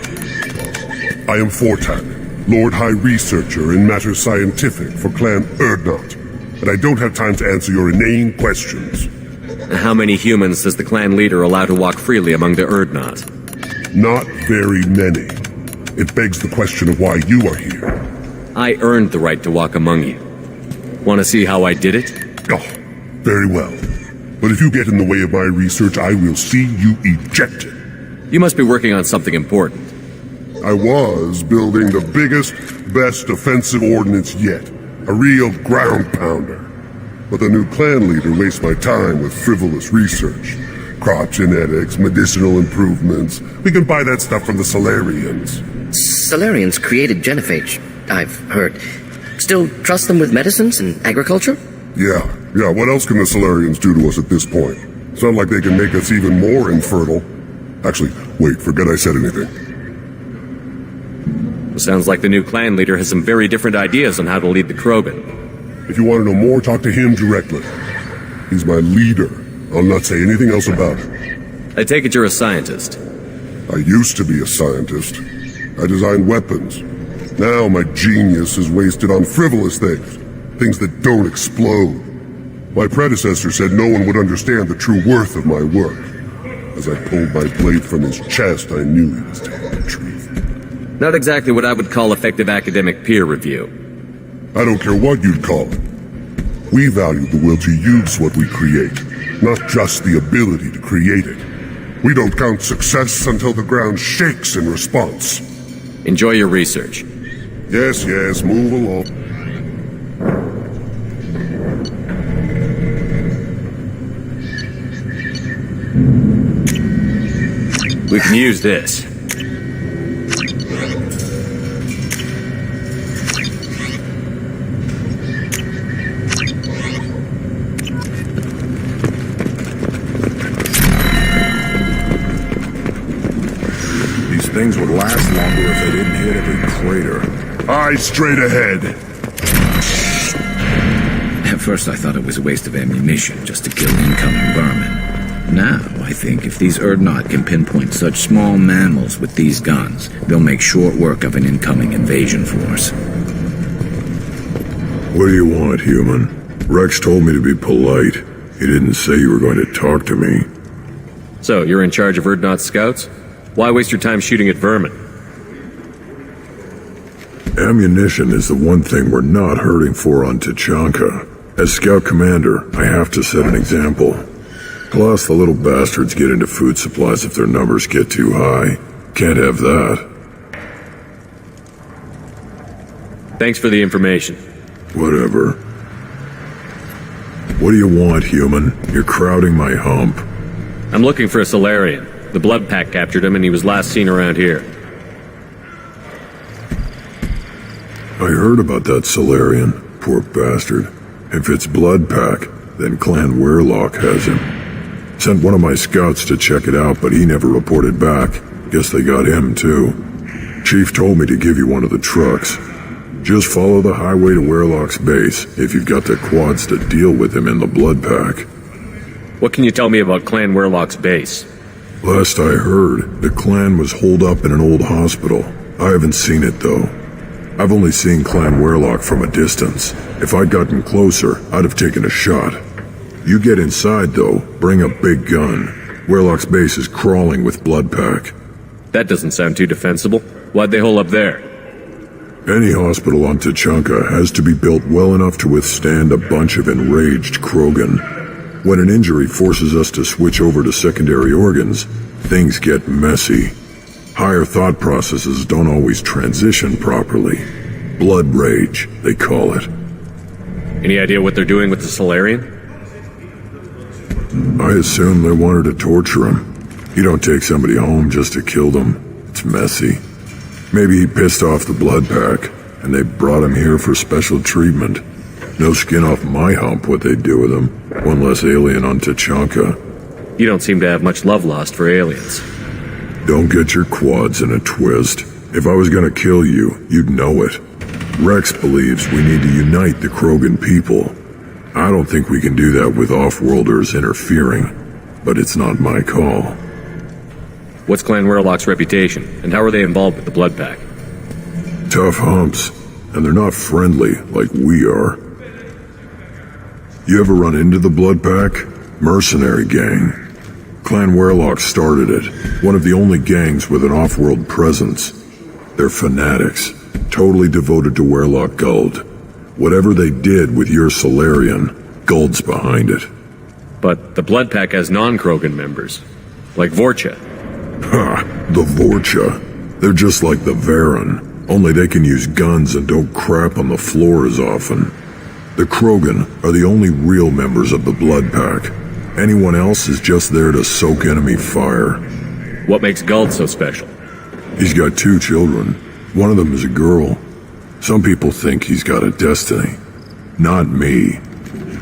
I am Fortan. Lord High Researcher in matters scientific for Clan Erdnot, and I don't have time to answer your inane questions. How many humans does the clan leader allow to walk freely among the Erdnot? Not very many. It begs the question of why you are here. I earned the right to walk among you. Want to see how I did it? Oh, very well. But if you get in the way of my research, I will see you ejected. You must be working on something important. I was building the biggest, best offensive ordnance yet. A real ground pounder. But the new clan leader wastes my time with frivolous research. Crop genetics, medicinal improvements. We can buy that stuff from the Solarians. Solarians created genophage, I've heard. Still trust them with medicines and agriculture? Yeah. What else can the Solarians do to us at this point? Sound like they can make us even more infertile. Actually, wait, forget I said anything. Sounds like the new clan leader has some very different ideas on how to lead the Krogan. If you want to know more, talk to him directly. He's my leader. I'll not say anything else about it. I take it you're a scientist. I used to be a scientist. I designed weapons. Now my genius is wasted on frivolous things. Things that don't explode. My predecessor said no one would understand the true worth of my work. As I pulled my blade from his chest, I knew he was telling the truth. Not exactly what I would call effective academic peer review. I don't care what you'd call it. We value the will to use what we create, not just the ability to create it. We don't count success until the ground shakes in response. Enjoy your research. Yes, move along. We can use this. These things would last longer if they didn't hit every crater. Eyes straight ahead. At first I thought it was a waste of ammunition just to kill incoming vermin. Now, I think if these Erdnot can pinpoint such small mammals with these guns, they'll make short work of an incoming invasion force. What do you want, human? Rex told me to be polite. He didn't say you were going to talk to me. So, you're in charge of Erdnot scouts? Why waste your time shooting at vermin? Ammunition is the one thing we're not hurting for on Tachanka. As scout commander, I have to set an example. Plus, the little bastards get into food supplies if their numbers get too high. Can't have that. Thanks for the information. Whatever. What do you want, human? You're crowding my hump. I'm looking for a Solarian. The Blood Pack captured him and he was last seen around here. I heard about that Solarian. Poor bastard. If it's Blood Pack, then Clan Weirlock has him. Sent one of my scouts to check it out, but he never reported back. Guess they got him, too. Chief told me to give you one of the trucks. Just follow the highway to Weirlock's base, if you've got the quads to deal with him in the Blood Pack. What can you tell me about Clan Weirlock's base? Last I heard, the clan was holed up in an old hospital. I haven't seen it, though. I've only seen Clan Weirlock from a distance. If I'd gotten closer, I'd have taken a shot. You get inside, though, bring a big gun. Weirlock's base is crawling with Blood Pack. That doesn't sound too defensible. Why'd they hole up there? Any hospital on Tachanka has to be built well enough to withstand a bunch of enraged Krogan. When an injury forces us to switch over to secondary organs, things get messy. Higher thought processes don't always transition properly. Blood rage, they call it. Any idea what they're doing with the Solarian? I assume they wanted to torture him. You don't take somebody home just to kill them. It's messy. Maybe he pissed off the Blood Pack, and they brought him here for special treatment. No skin off my hump what they'd do with him. One less alien on Tachanka. You don't seem to have much love lost for aliens. Don't get your quads in a twist. If I was gonna kill you, you'd know it. Rex believes we need to unite the Krogan people. I don't think we can do that with off-worlders interfering, but it's not my call. What's Clan Weirlock's reputation, and how are they involved with the Blood Pack? Tough humps, and they're not friendly like we are. You ever run into the Blood Pack? Mercenary gang. Clan Werlock started it, one of the only gangs with an off-world presence. They're fanatics, totally devoted to Werlock Guld. Whatever they did with your Solarian, Guld's behind it. But the Blood Pack has non-Krogan members, like Vorcha. Ha! The Vorcha. They're just like the Varen, only they can use guns and don't crap on the floor as often. The Krogan are the only real members of the Blood Pack. Anyone else is just there to soak enemy fire. What makes Guld so special? He's got 2 children. One of them is a girl. Some people think he's got a destiny. Not me.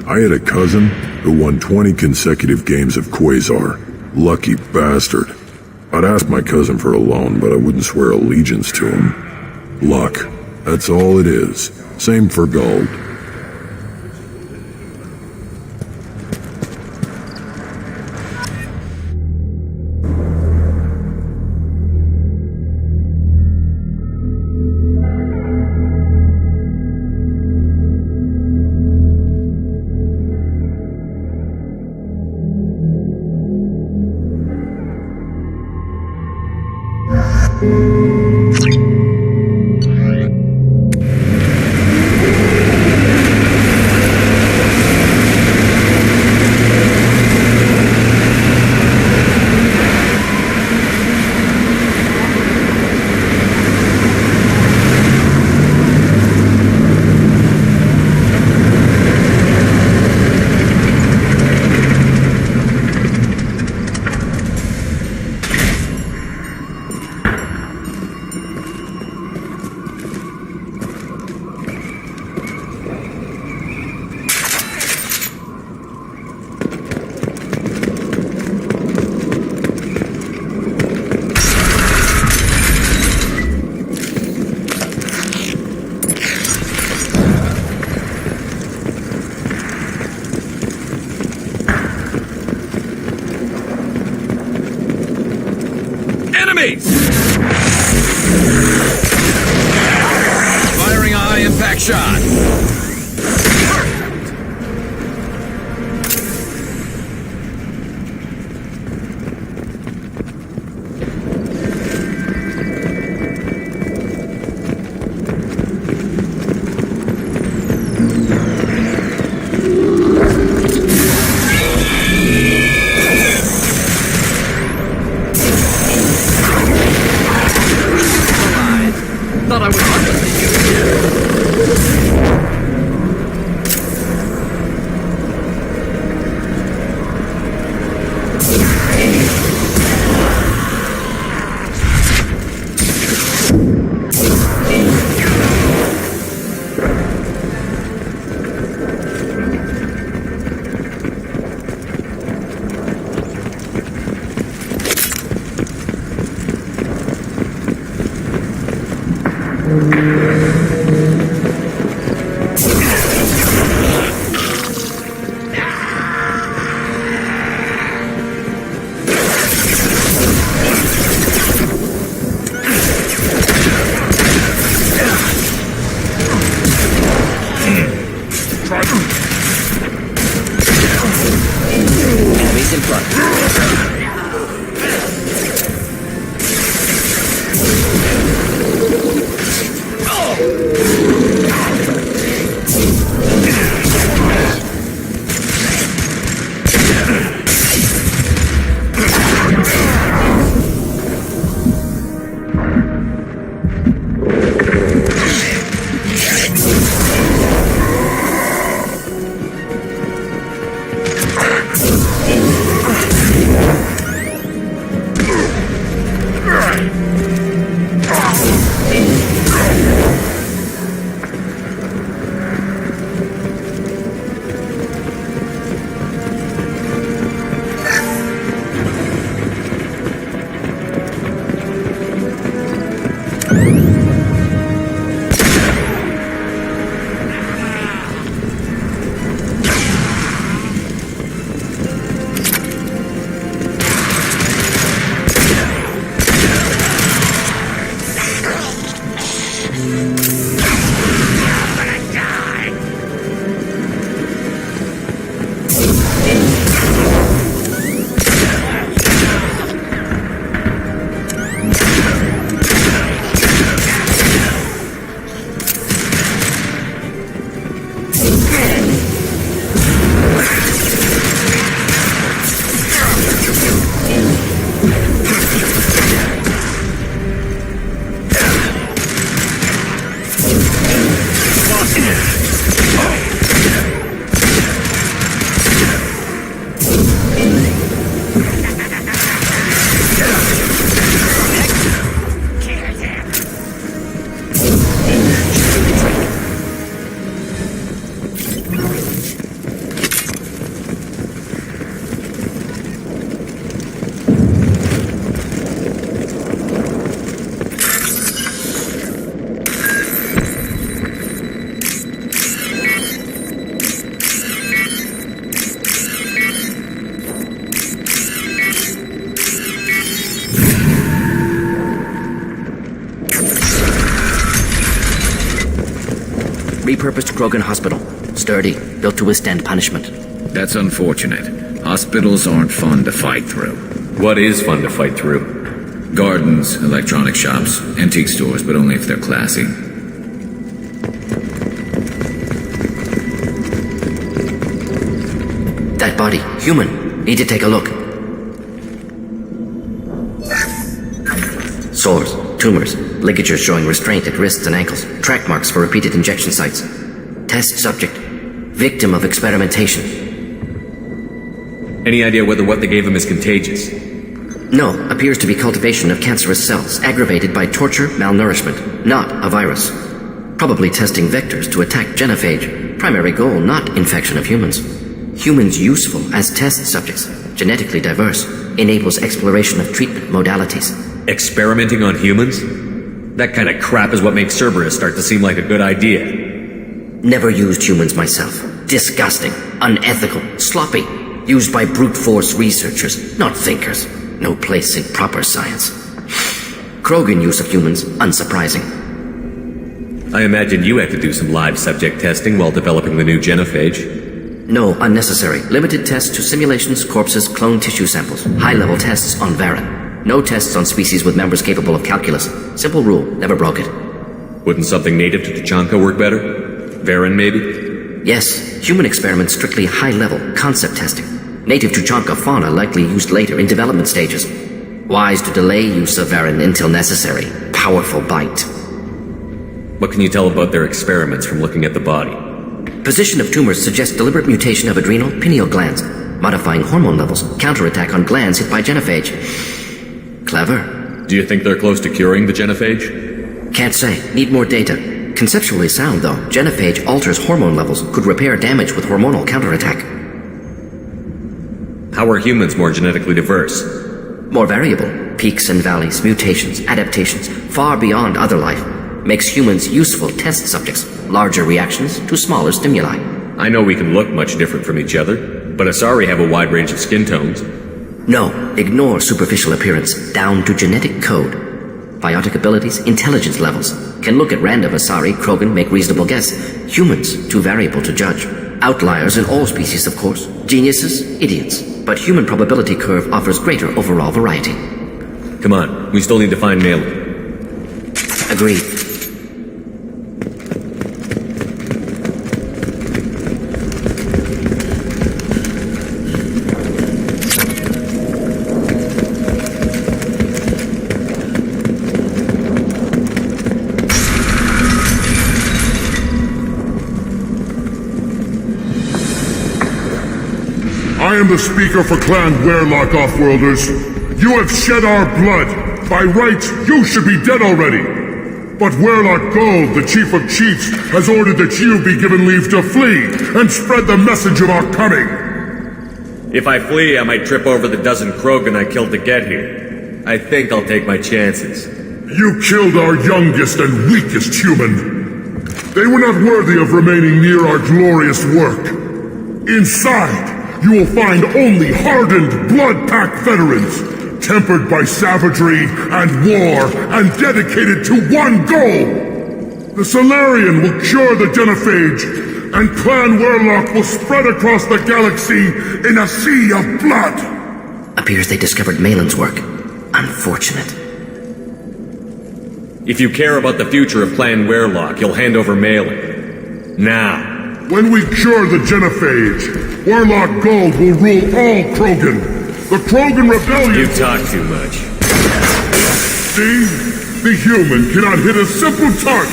I had a cousin who won 20 consecutive games of Quasar. Lucky bastard. I'd ask my cousin for a loan, but I wouldn't swear allegiance to him. Luck. That's all it is. Same for Guld. Firing a high-impact shot. Thought I was undertaking. repurposed Krogan hospital. Sturdy, built to withstand punishment. That's unfortunate. Hospitals aren't fun to fight through. What is fun to fight through? Gardens, electronic shops, antique stores, but only if they're classy. That body, human. Need to take a look. Sores, tumors, ligatures showing restraint at wrists and ankles, track marks for repeated injection sites. Test subject, victim of experimentation. Any idea whether what they gave him is contagious? No, appears to be cultivation of cancerous cells, aggravated by torture, malnourishment, not a virus. Probably testing vectors to attack genophage. Primary goal, not infection of humans. Humans useful as test subjects, genetically diverse, enables exploration of treatment modalities. Experimenting on humans? That kind of crap is what makes Cerberus start to seem like a good idea. Never used humans myself. Disgusting, unethical, sloppy. Used by brute force researchers, not thinkers. No place in proper science. Krogan use of humans, unsurprising. I imagine you had to do some live subject testing while developing the new genophage. No, unnecessary. Limited tests to simulations, corpses, cloned tissue samples. High-level tests on Varen. No tests on species with members capable of calculus. Simple rule, never broke it. Wouldn't something native to Tuchanka work better? Varen, maybe? Yes, human experiments strictly high-level, concept testing. Native Tuchanka fauna likely used later in development stages. Wise to delay use of Varen until necessary. Powerful bite. What can you tell about their experiments from looking at the body? Position of tumors suggests deliberate mutation of adrenal, pineal glands, modifying hormone levels, counterattack on glands hit by genophage. Clever. Do you think they're close to curing the genophage? Can't say. Need more data. Conceptually sound, though. Genophage alters hormone levels, could repair damage with hormonal counterattack. How are humans more genetically diverse? More variable. Peaks and valleys, mutations, adaptations, far beyond other life. Makes humans useful test subjects. Larger reactions to smaller stimuli. I know we can look much different from each other, but Asari have a wide range of skin tones. No, ignore superficial appearance, down to genetic code. Biotic abilities, intelligence levels. Can look at random Asari, Krogan, make reasonable guess. Humans, too variable to judge. Outliers in all species, of course. Geniuses, idiots. But human probability curve offers greater overall variety. Come on, we still need to find Malin. Agreed. I am the speaker for Clan Werlock, Offworlders. You have shed our blood. By rights, you should be dead already. But Werlock Gold, the Chief of Chiefs, has ordered that you be given leave to flee and spread the message of our coming. If I flee, I might trip over the dozen Krogan I killed to get here. I think I'll take my chances. You killed our youngest and weakest human. They were not worthy of remaining near our glorious work. Inside, you will find only hardened, blood-packed veterans, tempered by savagery and war, and dedicated to one goal. The Solarian will cure the genophage, and Clan Werlock will spread across the galaxy in a sea of blood. Appears they discovered Malin's work. Unfortunate. If you care about the future of Clan Werlock, you'll hand over Malin. Now. When we cure the genophage, Werlock Gold will rule all Krogan. The Krogan Rebellion... You talk too much. See? The human cannot hit a simple target.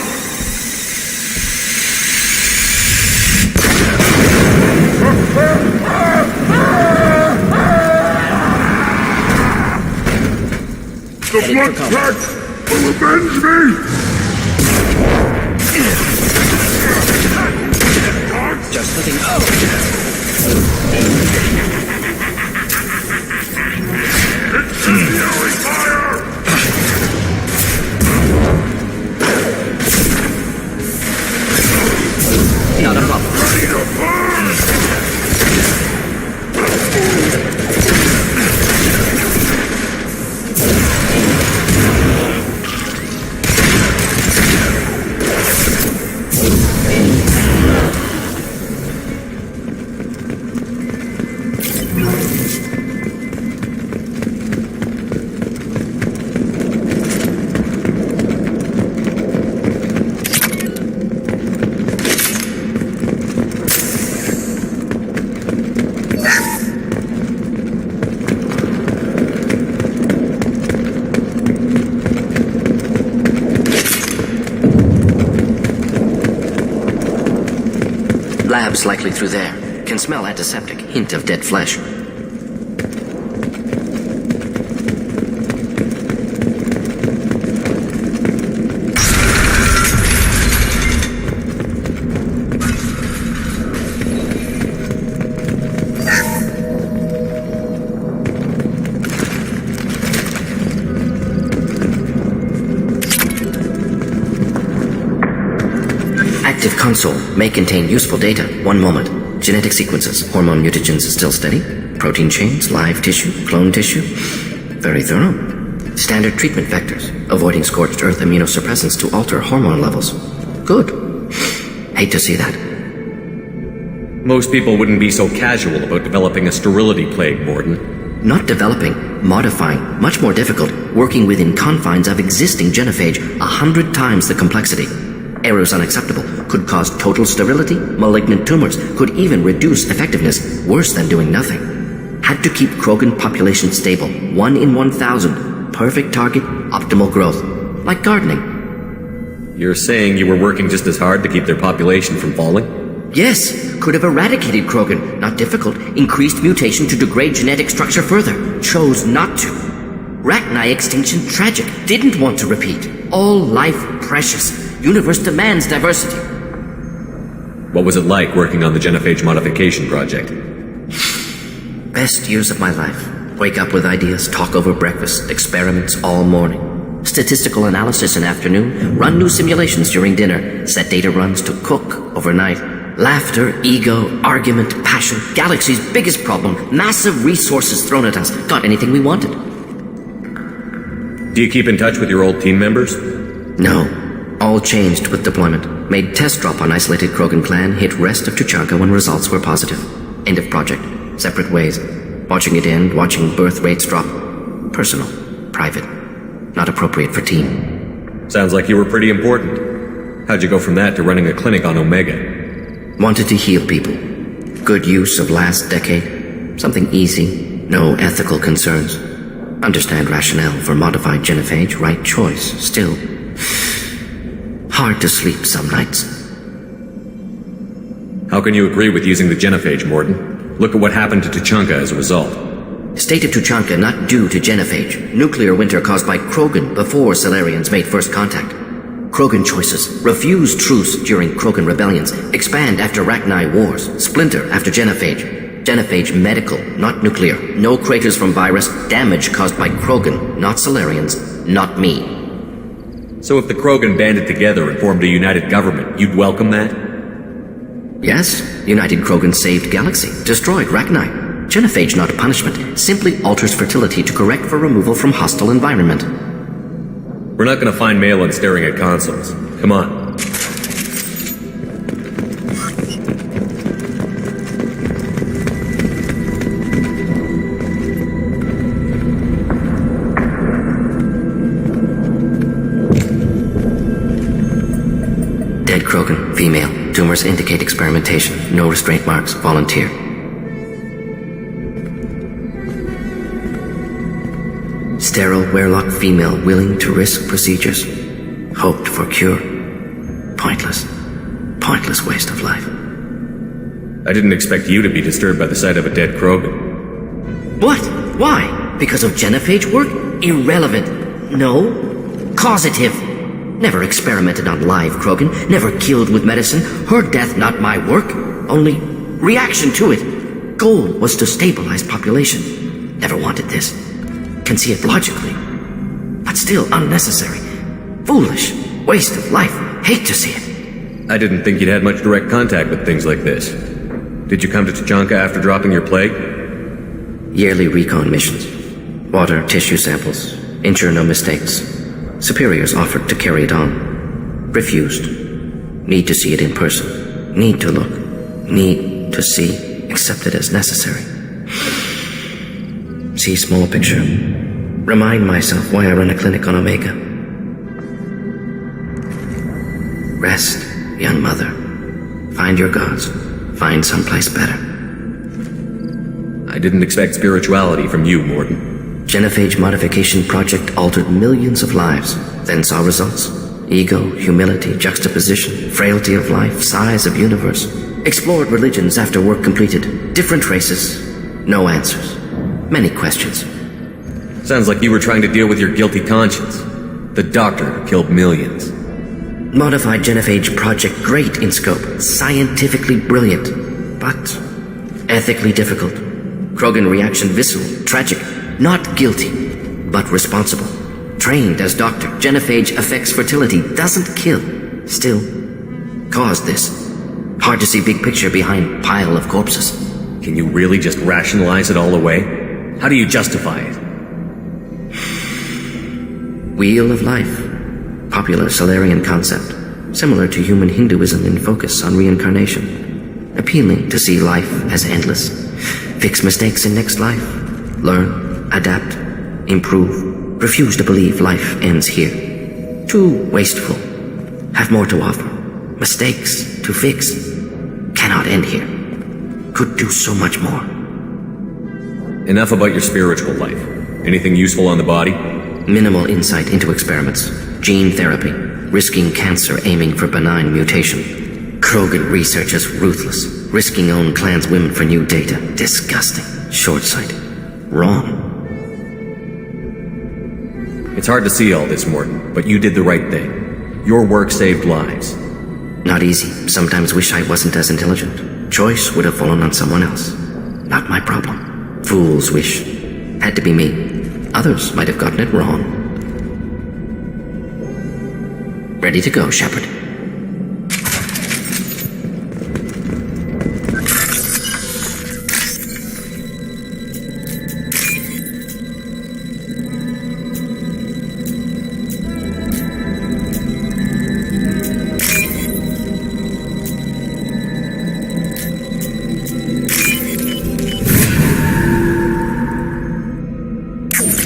The blood pact will avenge me! Just letting go. Incendiary fire! Not a problem. Ready to burn! Labs likely through there. Can smell antiseptic. Hint of dead flesh. Active console may contain useful data. One moment. Genetic sequences, hormone mutagens still steady. Protein chains, live tissue, clone tissue. Very thorough. Standard treatment vectors, avoiding scorched earth immunosuppressants to alter hormone levels. Good. Hate to see that. Most people wouldn't be so casual about developing a sterility plague, Morden. Not developing, modifying, much more difficult, working within confines of existing genophage, 100 times the complexity. Errors unacceptable, could cause total sterility, malignant tumors, could even reduce effectiveness, worse than doing nothing. Had to keep Krogan population stable, 1 in 1,000, perfect target, optimal growth, like gardening. You're saying you were working just as hard to keep their population from falling? Yes, could have eradicated Krogan, not difficult, increased mutation to degrade genetic structure further, chose not to. Rachni extinction tragic, didn't want to repeat. All life precious. Universe demands diversity. What was it like working on the genophage modification project? Best years of my life. Wake up with ideas, talk over breakfast, experiments all morning. Statistical analysis in afternoon, run new simulations during dinner, set data runs to cook overnight. Laughter, ego, argument, passion, galaxy's biggest problem, massive resources thrown at us, got anything we wanted. Do you keep in touch with your old team members? No. All changed with deployment. Made test drop on isolated Krogan clan, hit rest of Tuchanka when results were positive. End of project. Separate ways. Watching it end, watching birth rates drop. Personal. Private. Not appropriate for team. Sounds like you were pretty important. How'd you go from that to running a clinic on Omega? Wanted to heal people. Good use of last decade. Something easy. No ethical concerns. Understand rationale for modified genophage. Right choice. Still... hard to sleep some nights. How can you agree with using the genophage, Morden? Look at what happened to Tuchanka as a result. State of Tuchanka not due to genophage. Nuclear winter caused by Krogan before Solarians made first contact. Krogan choices. Refuse truce during Krogan rebellions. Expand after Rachni wars. Splinter after genophage. Genophage medical, not nuclear. No craters from virus. Damage caused by Krogan, not Solarians, not me. So if the Krogan banded together and formed a united government, you'd welcome that? Yes. United Krogan saved Galaxy. Destroyed Rachni. Genophage not a punishment. Simply alters fertility to correct for removal from hostile environment. We're not gonna find Malin staring at consoles. Come on. Dead Krogan, female. Tumors indicate experimentation. No restraint marks. Volunteer. Sterile Werelock female willing to risk procedures. Hoped for cure. Pointless. Pointless waste of life. I didn't expect you to be disturbed by the sight of a dead Krogan. What? Why? Because of genophage work? Irrelevant. No. Causative. Never experimented on live Krogan. Never killed with medicine. Her death not my work. Only reaction to it. Goal was to stabilize population. Never wanted this. Can see it logically. But still unnecessary. Foolish. Waste of life. Hate to see it. I didn't think you'd had much direct contact with things like this. Did you come to Tuchanka after dropping your plague? Yearly recon missions. Water, tissue samples. Ensure no mistakes. Superiors offered to carry it on. Refused. Need to see it in person. Need to look. Need to see. Accepted as necessary. See small picture. Remind myself why I run a clinic on Omega. Rest, young mother. Find your gods. Find someplace better. I didn't expect spirituality from you, Morden. Genophage modification project altered millions of lives, then saw results. Ego, humility, juxtaposition, frailty of life, size of universe. Explored religions after work completed. Different races. No answers. Many questions. Sounds like you were trying to deal with your guilty conscience. The doctor who killed millions. Modified genophage project, great in scope. Scientifically brilliant. But ethically difficult. Krogan reaction visceral. Tragic. Not guilty, but responsible. Trained as doctor. Genophage affects fertility. Doesn't kill. Still caused this. Hard to see big picture behind pile of corpses. Can you really just rationalize it all away? How do you justify it? Wheel of Life. Popular Solarian concept. Similar to human Hinduism in focus on reincarnation. Appealing to see life as endless. Fix mistakes in next life. Learn, adapt, improve. Refuse to believe life ends here. Too wasteful. Have more to offer. Mistakes to fix. Cannot end here. Could do so much more. Enough about your spiritual life. Anything useful on the body? Minimal insight into experiments. Gene therapy. Risking cancer, aiming for benign mutation. Krogan research is ruthless. Risking own clan's women for new data. Disgusting. Short-sighted. Wrong. It's hard to see all this, Morton, but you did the right thing. Your work saved lives. Not easy. Sometimes wish I wasn't as intelligent. Choice would have fallen on someone else. Not my problem. Fool's wish. Had to be me. Others might have gotten it wrong. Ready to go, Shepard.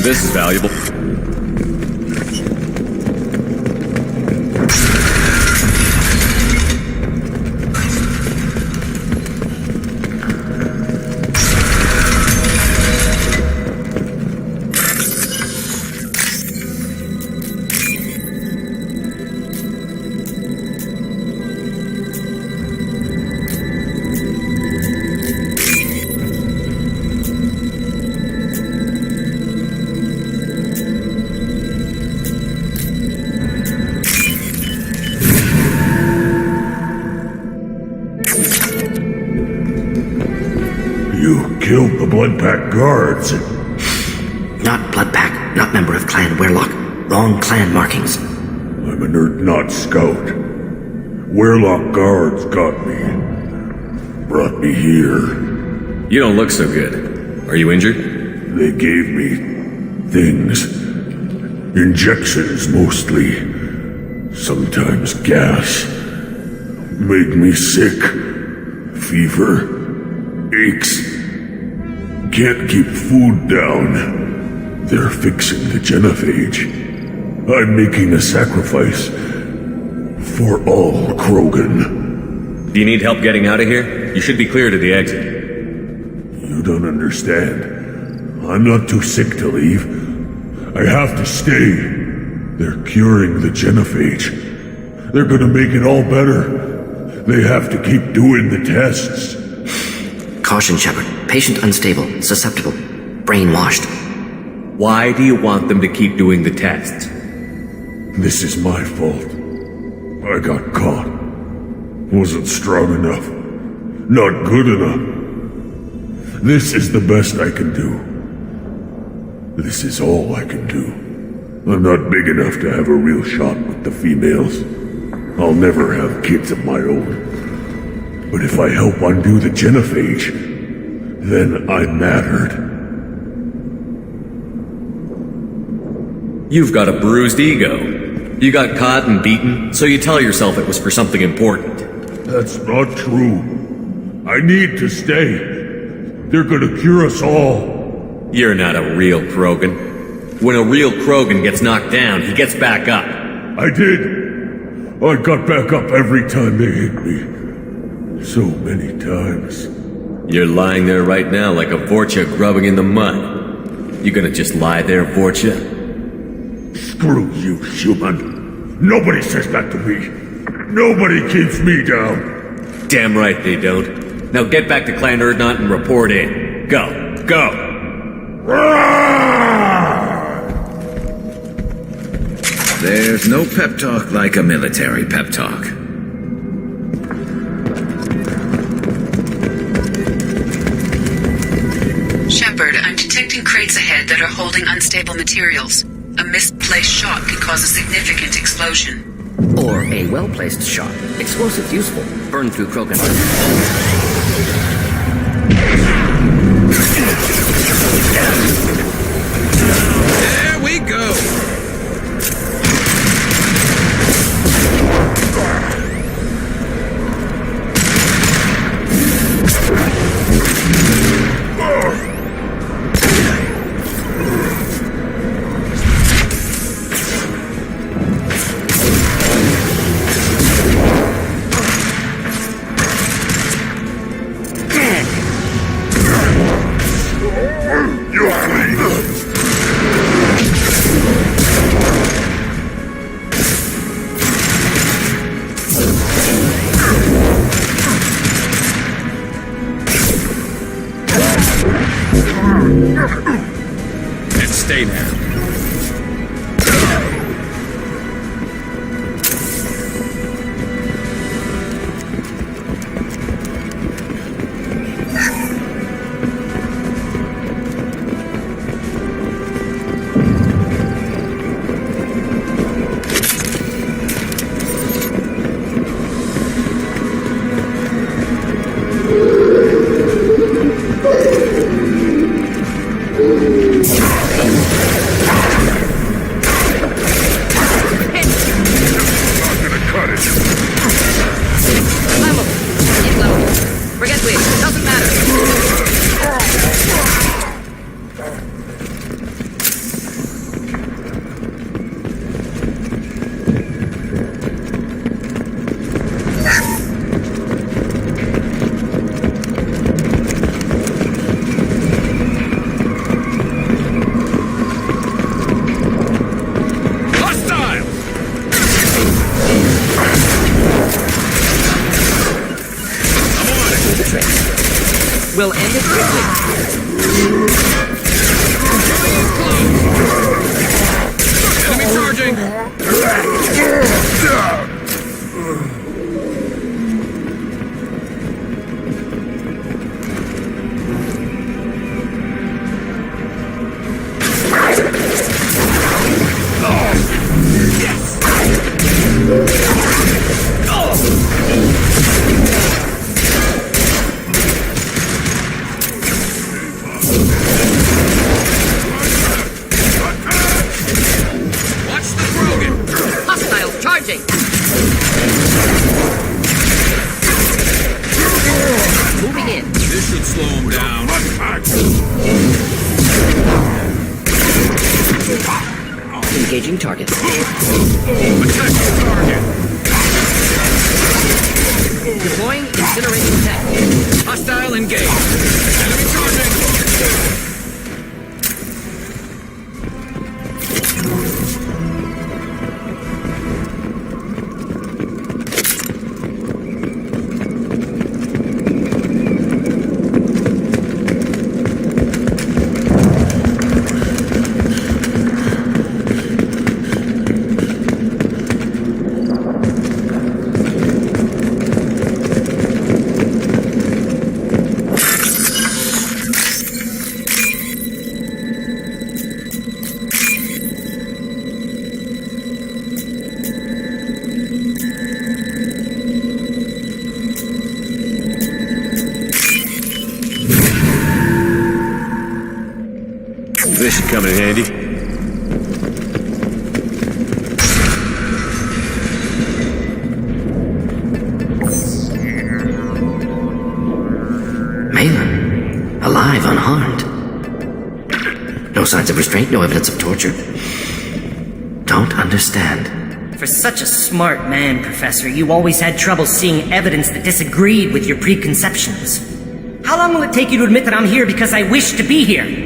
This is valuable. Killed the Blood Pack guards. Not Blood Pack, not member of Clan Werlock. Wrong clan markings. I'm a nerd, not scout. Werlock guards got me. Brought me here. You don't look so good. Are you injured? They gave me things. Injections, mostly. Sometimes gas. Made me sick. Fever. Aches. Can't keep food down. They're fixing the genophage. I'm making a sacrifice. For all Krogan. Do you need help getting out of here? You should be clear to the exit. You don't understand. I'm not too sick to leave. I have to stay. They're curing the genophage. They're gonna make it all better. They have to keep doing the tests. Caution, Shepard. Patient unstable, susceptible, brainwashed. Why do you want them to keep doing the tests? This is my fault. I got caught. Wasn't strong enough. Not good enough. This is the best I can do. This is all I can do. I'm not big enough to have a real shot with the females. I'll never have kids of my own. But if I help undo the genophage, then I mattered. You've got a bruised ego. You got caught and beaten, so you tell yourself it was for something important. That's not true. I need to stay. They're gonna cure us all. You're not a real Krogan. When a real Krogan gets knocked down, he gets back up. I did. I got back up every time they hit me. So many times. You're lying there right now like a Vorcha grubbing in the mud. You gonna just lie there, Vorcha? Screw you, human. Nobody says that to me. Nobody keeps me down. Damn right they don't. Now get back to Clan Erdnot and report in. Go. Go! There's no pep talk like a military pep talk. Shepard, I'm detecting crates ahead that are holding unstable materials. A misplaced shot could cause a significant explosion. Or a well-placed shot. Explosives useful. Burn through Krogan. There we go! And stay there. We'll end it quickly. Enemy charging! Hostiles charging! Moving in. This should slow him down. Engaging target. Attack the target! Deploying incinerating tech. Hostile engaged. Enemy charging! This should come in handy. Malin, alive, unharmed. No signs of restraint, no evidence of torture. Don't understand. For such a smart man, Professor, you always had trouble seeing evidence that disagreed with your preconceptions. How long will it take you to admit that I'm here because I wish to be here?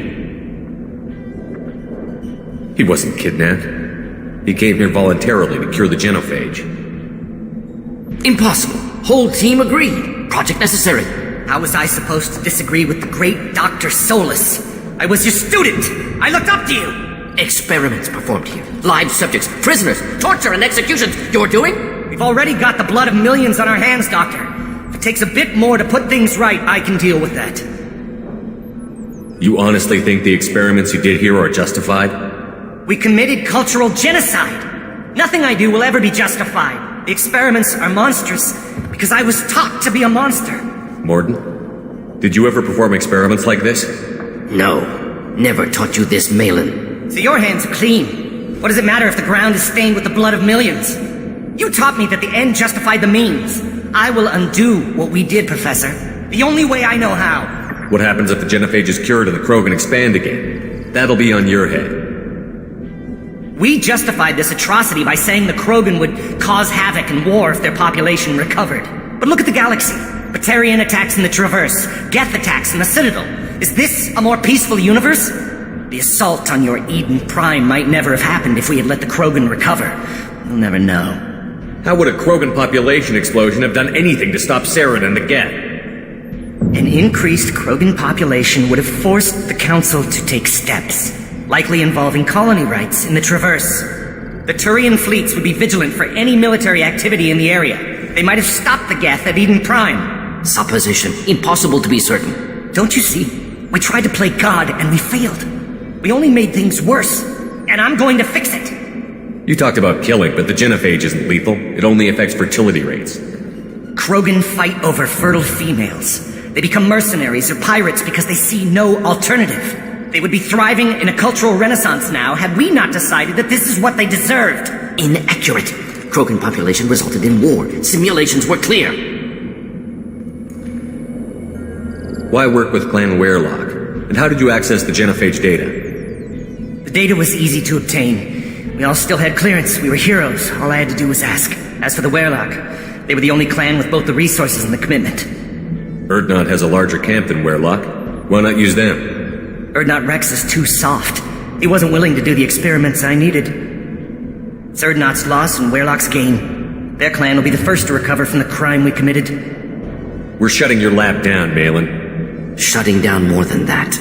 He wasn't kidnapped. He came here voluntarily to cure the genophage. Impossible. Whole team agreed. Project necessary. How was I supposed to disagree with the great Dr. Solus? I was your student! I looked up to you! Experiments performed here. Live subjects, prisoners, torture and executions. You're doing? We've already got the blood of millions on our hands, Doctor. If it takes a bit more to put things right, I can deal with that. You honestly think the experiments you did here are justified? We committed cultural genocide. Nothing I do will ever be justified. The experiments are monstrous because I was taught to be a monster. Morden, did you ever perform experiments like this? No. Never taught you this, Malin. So your hands are clean. What does it matter if the ground is stained with the blood of millions? You taught me that the end justified the means. I will undo what we did, Professor. The only way I know how. What happens if the genophage is cured and the Krogan expand again? That'll be on your head. We justified this atrocity by saying the Krogan would cause havoc and war if their population recovered. But look at the galaxy. Batarian attacks in the Traverse, Geth attacks in the Citadel. Is this a more peaceful universe? The assault on your Eden Prime might never have happened if we had let the Krogan recover. We'll never know. How would a Krogan population explosion have done anything to stop Saren and the Geth? An increased Krogan population would have forced the Council to take steps, likely involving colony rights in the Traverse. The Turian fleets would be vigilant for any military activity in the area. They might have stopped the Geth at Eden Prime. Supposition. Impossible to be certain. Don't you see? We tried to play God and we failed. We only made things worse. And I'm going to fix it. You talked about killing, but the genophage isn't lethal. It only affects fertility rates. Krogan fight over fertile females. They become mercenaries or pirates because they see no alternative. They would be thriving in a cultural renaissance now had we not decided that this is what they deserved. Inaccurate. Krogan population resulted in war. Simulations were clear. Why work with Clan Werelock? And how did you access the genophage data? The data was easy to obtain. We all still had clearance. We were heroes. All I had to do was ask. As for the Werelock, they were the only clan with both the resources and the commitment. Urdnot has a larger camp than Werelock. Why not use them? Urdnot Rex is too soft. He wasn't willing to do the experiments I needed. It's Urdnot's loss and Werelock's gain. Their clan will be the first to recover from the crime we committed. We're shutting your lab down, Malin. Shutting down more than that.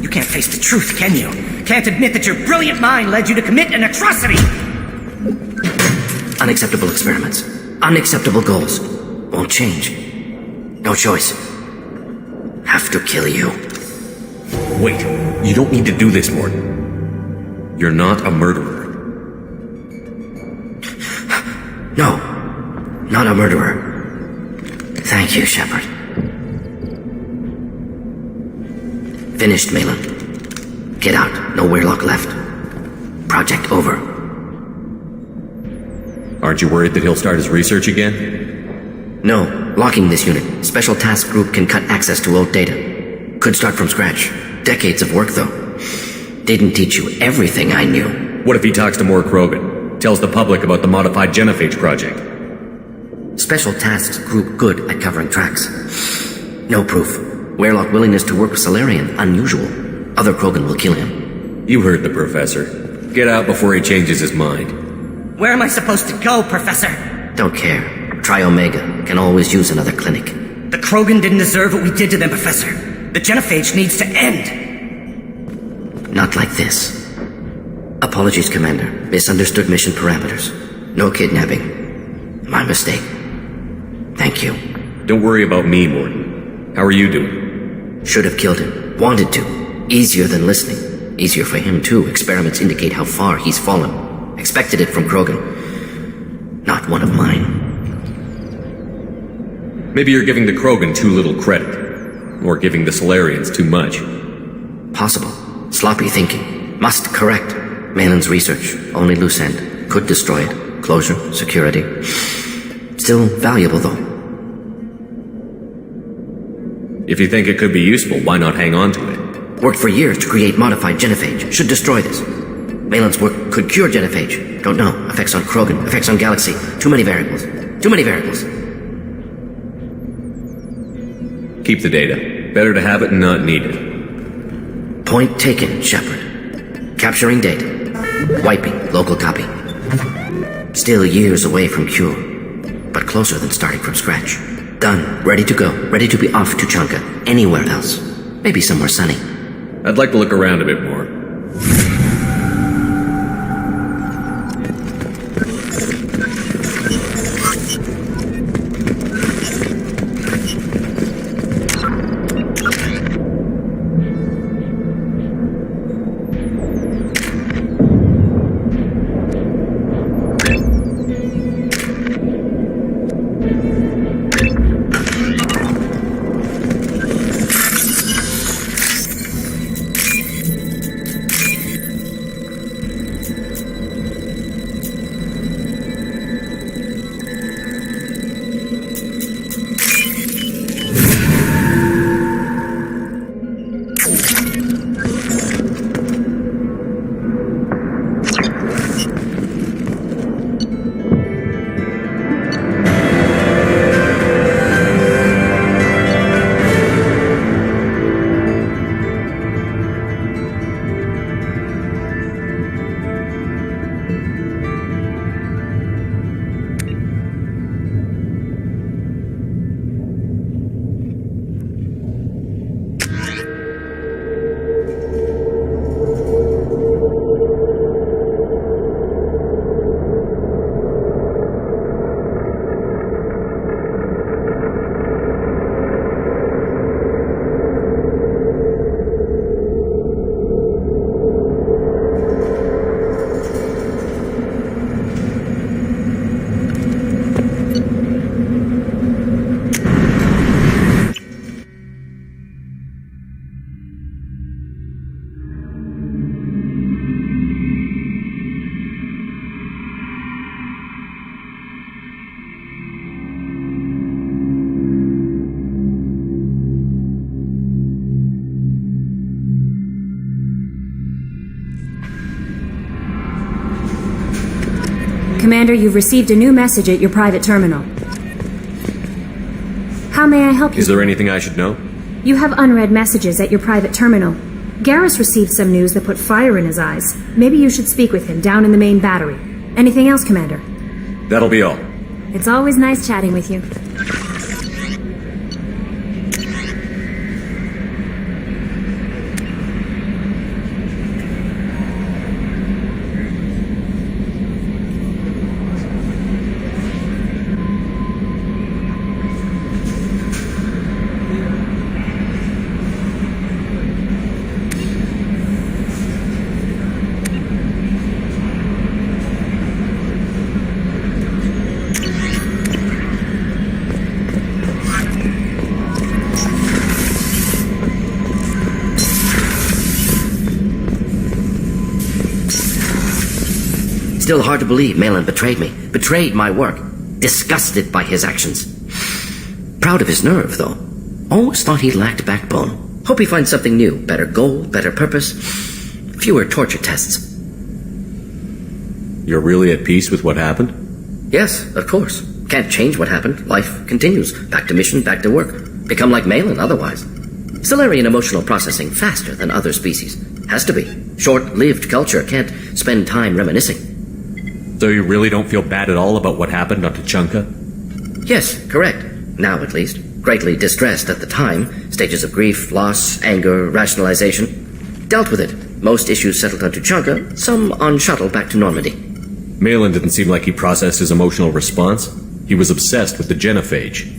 You can't face the truth, can you? Can't admit that your brilliant mind led you to commit an atrocity! Unacceptable experiments. Unacceptable goals. Won't change. No choice. Have to kill you. Wait, you don't need to do this, Morden. You're not a murderer. No, not a murderer. Thank you, Shepard. Finished, Malin. Get out. No Werelock left. Project over. Aren't you worried that he'll start his research again? No. Locking this unit. Special task group can cut access to old data. Could start from scratch. Decades of work, though. Didn't teach you everything I knew. What if he talks to more Krogan? Tells the public about the modified genophage project? Special tasks group good at covering tracks. No proof. Werelock willingness to work with Salarian, unusual. Other Krogan will kill him. You heard the professor. Get out before he changes his mind. Where am I supposed to go, Professor? Don't care. Try Omega. Can always use another clinic. The Krogan didn't deserve what we did to them, Professor. The genophage needs to end. Not like this. Apologies, Commander. Misunderstood mission parameters. No kidnapping. My mistake. Thank you. Don't worry about me, Morden. How are you doing? Should have killed him. Wanted to. Easier than listening. Easier for him, too. Experiments indicate how far he's fallen. Expected it from Krogan. Not one of mine. Maybe you're giving the Krogan too little credit. Or giving the Solarians too much. Possible. Sloppy thinking. Must correct. Malin's research. Only loose end. Could destroy it. Closure. Security. Still valuable, though. If you think it could be useful, why not hang on to it? Worked for years to create modified genophage. Should destroy this. Malin's work could cure genophage. Don't know. Effects on Krogan. Effects on Galaxy. Too many variables. Too many variables. Keep the data. Better to have it and not need it. Point taken, Shepard. Capturing data. Wiping. Local copy. Still years away from cure. But closer than starting from scratch. Done. Ready to go. Ready to be off to Chunka. Anywhere else. Maybe somewhere sunny. I'd like to look around a bit more. Commander, you've received a new message at your private terminal. How may I help you? Is there anything I should know? You have unread messages at your private terminal. Garrus received some news that put fire in his eyes. Maybe you should speak with him down in the main battery. Anything else, Commander? That'll be all. It's always nice chatting with you. Still hard to believe Malin betrayed me. Betrayed my work. Disgusted by his actions. Proud of his nerve, though. Always thought he lacked backbone. Hope he finds something new. Better goal, better purpose. Fewer torture tests. You're really at peace with what happened? Yes, of course. Can't change what happened. Life continues. Back to mission, back to work. Become like Malin otherwise. Solarian emotional processing faster than other species. Has to be. Short-lived culture can't spend time reminiscing. So you really don't feel bad at all about what happened on Tuchanka? Yes, correct. Now at least. Greatly distressed at the time. Stages of grief, loss, anger, rationalization. Dealt with it. Most issues settled on Tuchanka, some on shuttle back to Normandy. Malin didn't seem like he processed his emotional response. He was obsessed with the genophage.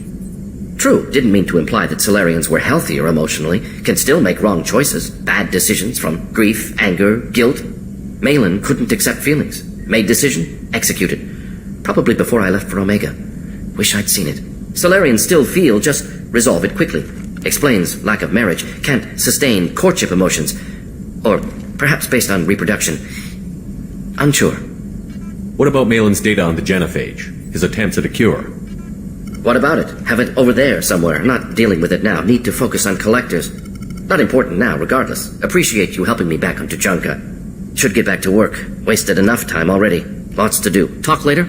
True, didn't mean to imply that Solarians were healthier emotionally, can still make wrong choices, bad decisions from grief, anger, guilt. Malin couldn't accept feelings. Made decision, executed. Probably before I left for Omega. Wish I'd seen it. Solarians still feel, just resolve it quickly. Explains lack of marriage, can't sustain courtship emotions. Or perhaps based on reproduction. Unsure. What about Malin's data on the genophage? His attempts at a cure? What about it? Have it over there somewhere. Not dealing with it now. Need to focus on collectors. Not important now, regardless. Appreciate you helping me back on Tuchanka. Should get back to work. Wasted enough time already. Lots to do. Talk later?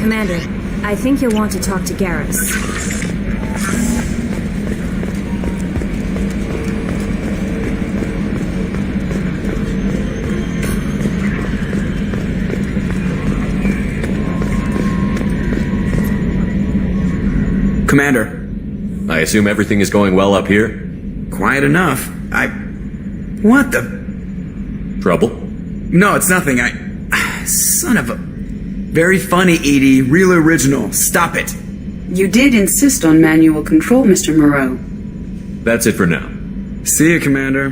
Commander, I think you'll want to talk to Garrus. Commander. I assume everything is going well up here? Quiet enough. What the... Trouble? No, it's nothing. Son of a... Very funny, Edie. Real original. Stop it. You did insist on manual control, Mr. Moreau. That's it for now. See you, Commander.